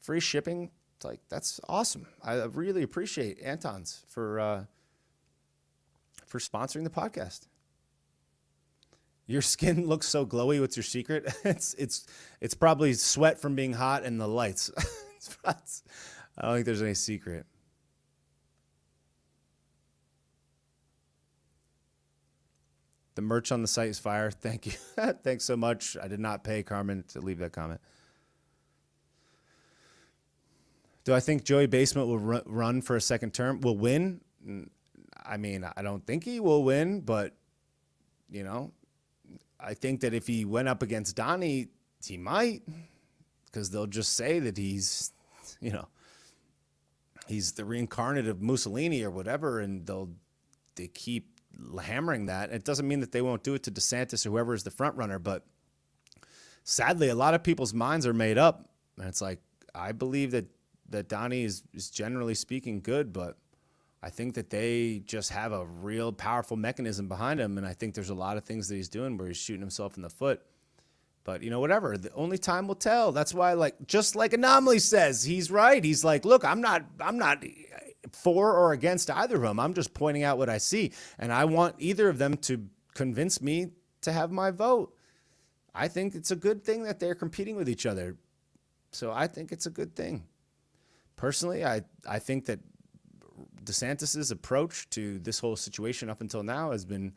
Free shipping. Like, that's awesome. I really appreciate Anton's for sponsoring the podcast. Your skin looks so glowy. What's your secret? It's probably sweat from being hot and the lights. I don't think there's any secret. The merch on the site is fire. Thank you. Thanks so much. I did not pay Carmen to leave that comment. Do I think Joey Basement will run for a second term? Will win? I mean, I don't think he will win, but, you know, I think that if he went up against Donnie, he might, because they'll just say that he's, you know, he's the reincarnate of Mussolini or whatever, and they keep hammering that. It doesn't mean that they won't do it to DeSantis or whoever is the front runner, but sadly, a lot of people's minds are made up, and it's like, I believe that Donnie is generally speaking good, but I think that they just have a real powerful mechanism behind him, and I think there's a lot of things that he's doing where he's shooting himself in the foot. But, you know, whatever. The only time will tell. That's why, like, just like Anomaly says, he's right. He's like, look, I'm not for or against either of them. I'm just pointing out what I see, and I want either of them to convince me to have my vote. I think it's a good thing that they're competing with each other. So I think it's a good thing. Personally, I think that DeSantis's approach to this whole situation up until now has been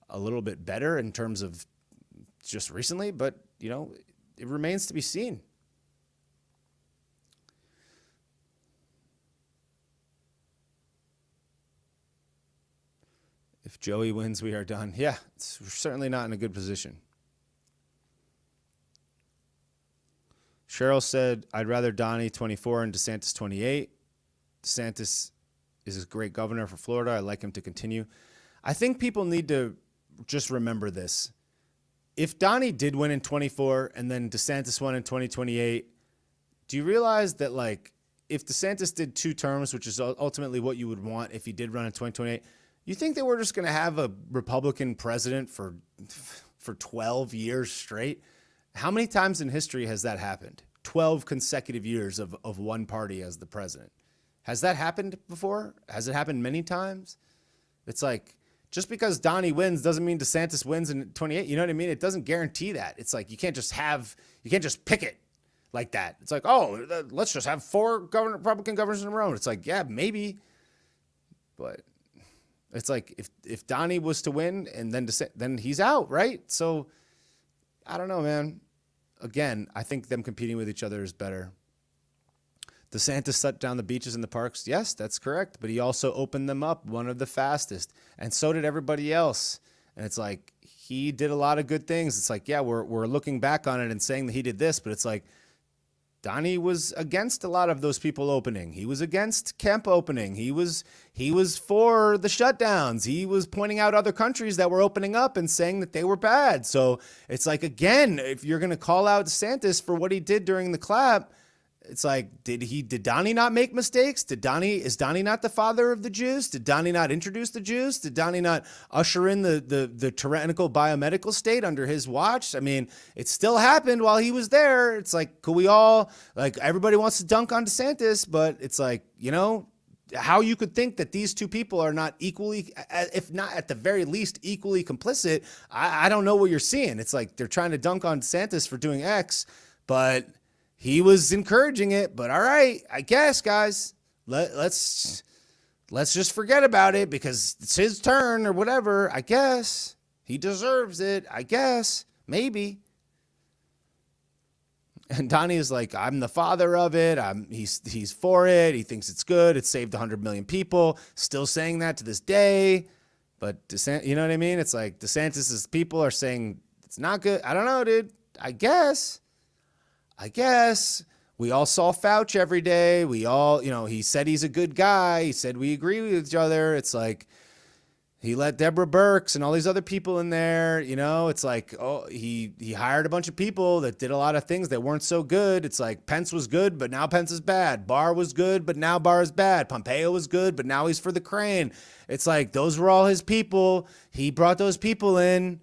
a little bit better in terms of just recently, but, you know, it remains to be seen. If Joey wins, we are done. Yeah, we're certainly not in a good position. Cheryl said, I'd rather Donnie 24 and DeSantis 28. DeSantis is a great governor for Florida. I like him to continue. I think people need to just remember this. If Donnie did win in 24 and then DeSantis won in 2028, do you realize that, like, if DeSantis did 2 terms, which is ultimately what you would want if he did run in 2028, you think that we're just going to have a Republican president for 12 years straight? How many times in history has that happened? 12 consecutive years of one party as the president. Has that happened before? Has it happened many times? It's like, just because Donnie wins doesn't mean DeSantis wins in 28. You know what I mean? It doesn't guarantee that. It's like, you can't just pick it like that. It's like, oh, let's just have 4 Republican governors in a row. It's like, yeah, maybe. But It's like if Donnie was to win and then he's out, right? So I don't know, man. Again, I think them competing with each other is better. DeSantis shut down the beaches and the parks. Yes, that's correct. But he also opened them up, one of the fastest. And so did everybody else. And it's like, he did a lot of good things. It's like, yeah, we're looking back on it and saying that he did this, but it's like, Donnie was against a lot of those people opening. He was against camp opening. He was for the shutdowns. He was pointing out other countries that were opening up and saying that they were bad. So it's like, again, if you're going to call out DeSantis for what he did during the clap, it's like, did Donnie not make mistakes? Is Donnie not the father of the Jews? Did Donnie not introduce the Jews? Did Donnie not usher in the tyrannical biomedical state under his watch? I mean, it still happened while he was there. It's like, could we all, like, everybody wants to dunk on DeSantis, but it's like, how you could think that these two people are not equally, if not at the very least equally complicit. I don't know what you're seeing. It's like they're trying to dunk on DeSantis for doing X, but he was encouraging it. But all right, I guess, guys, let's just forget about it because it's his turn or whatever. I guess he deserves it. I guess, maybe. And Donnie is like, I'm the father of it. He's for it. He thinks it's good. It saved 100 million people. Still saying that to this day. But you know what I mean? It's like DeSantis's people are saying it's not good. I don't know, dude. I guess we all saw Fauci every day. We all, he said he's a good guy. He said we agree with each other. It's like he let Deborah Birx and all these other people in there. It's like, oh, he hired a bunch of people that did a lot of things that weren't so good. It's like Pence was good, but now Pence is bad. Barr was good, but now Barr is bad. Pompeo was good, but now he's for the crane. It's like those were all his people. He brought those people in.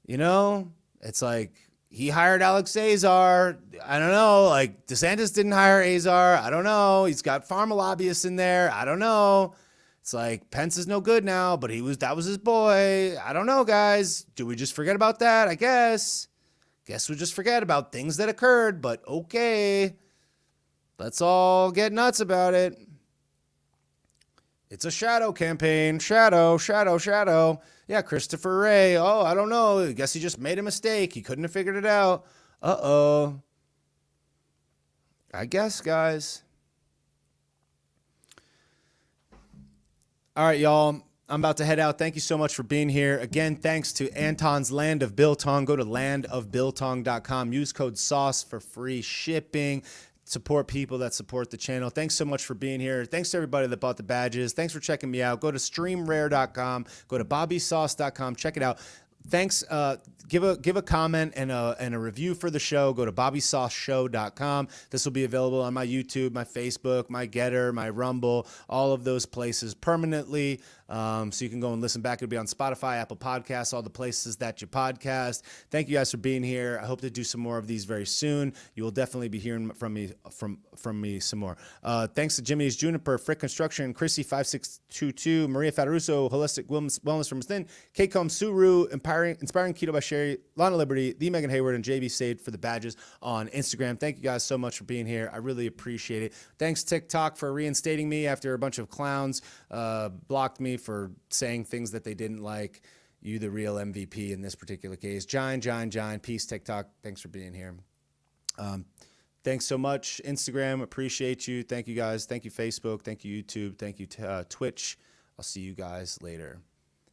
It's like, he hired Alex Azar. I don't know. Like, DeSantis didn't hire Azar. I don't know. He's got pharma lobbyists in there. I don't know. It's like Pence is no good now, but that was his boy. I don't know, guys. Do we just forget about that? I guess. Guess we just forget about things that occurred, but okay. Let's all get nuts about it. It's a shadow campaign. Shadow. Yeah, Christopher Wray. Oh, I don't know. I guess he just made a mistake. He couldn't have figured it out. Uh-oh. I guess, guys. All right, y'all. I'm about to head out. Thank you so much for being here. Again, thanks to Anton's Land of Biltong. Go to landofbiltong.com. Use code SAUCE for free shipping. Support people that support the channel. Thanks so much for being here. Thanks to everybody that bought the badges. Thanks for checking me out. Go to streamrare.com. Go to bobbysauce.com. Check it out. Thanks. Give a comment and a review for the show. Go to bobbysauceshow.com. This will be available on my YouTube, my Facebook, my Getter, my Rumble, all of those places permanently. So you can go and listen back. It'll be on Spotify, Apple Podcasts, all the places that you podcast. Thank you guys for being here. I hope to do some more of these very soon. You will definitely be hearing from me some more. Thanks to Jimmy's Juniper, Frick Construction, Chrissy 5622, Maria Fataruso, Holistic Wellness from Within, K-Com Suru, Inspiring Keto by Sherry, Lana Liberty, the Megan Hayward, and JB Sade for the badges on Instagram. Thank you guys so much for being here. I really appreciate it. Thanks TikTok for reinstating me after a bunch of clowns blocked me for saying things that they didn't like. You the real MVP in this particular case. John. Peace, TikTok. Thanks for being here. Thanks so much, Instagram. Appreciate you. Thank you, guys. Thank you, Facebook. Thank you, YouTube. Thank you, Twitch. I'll see you guys later.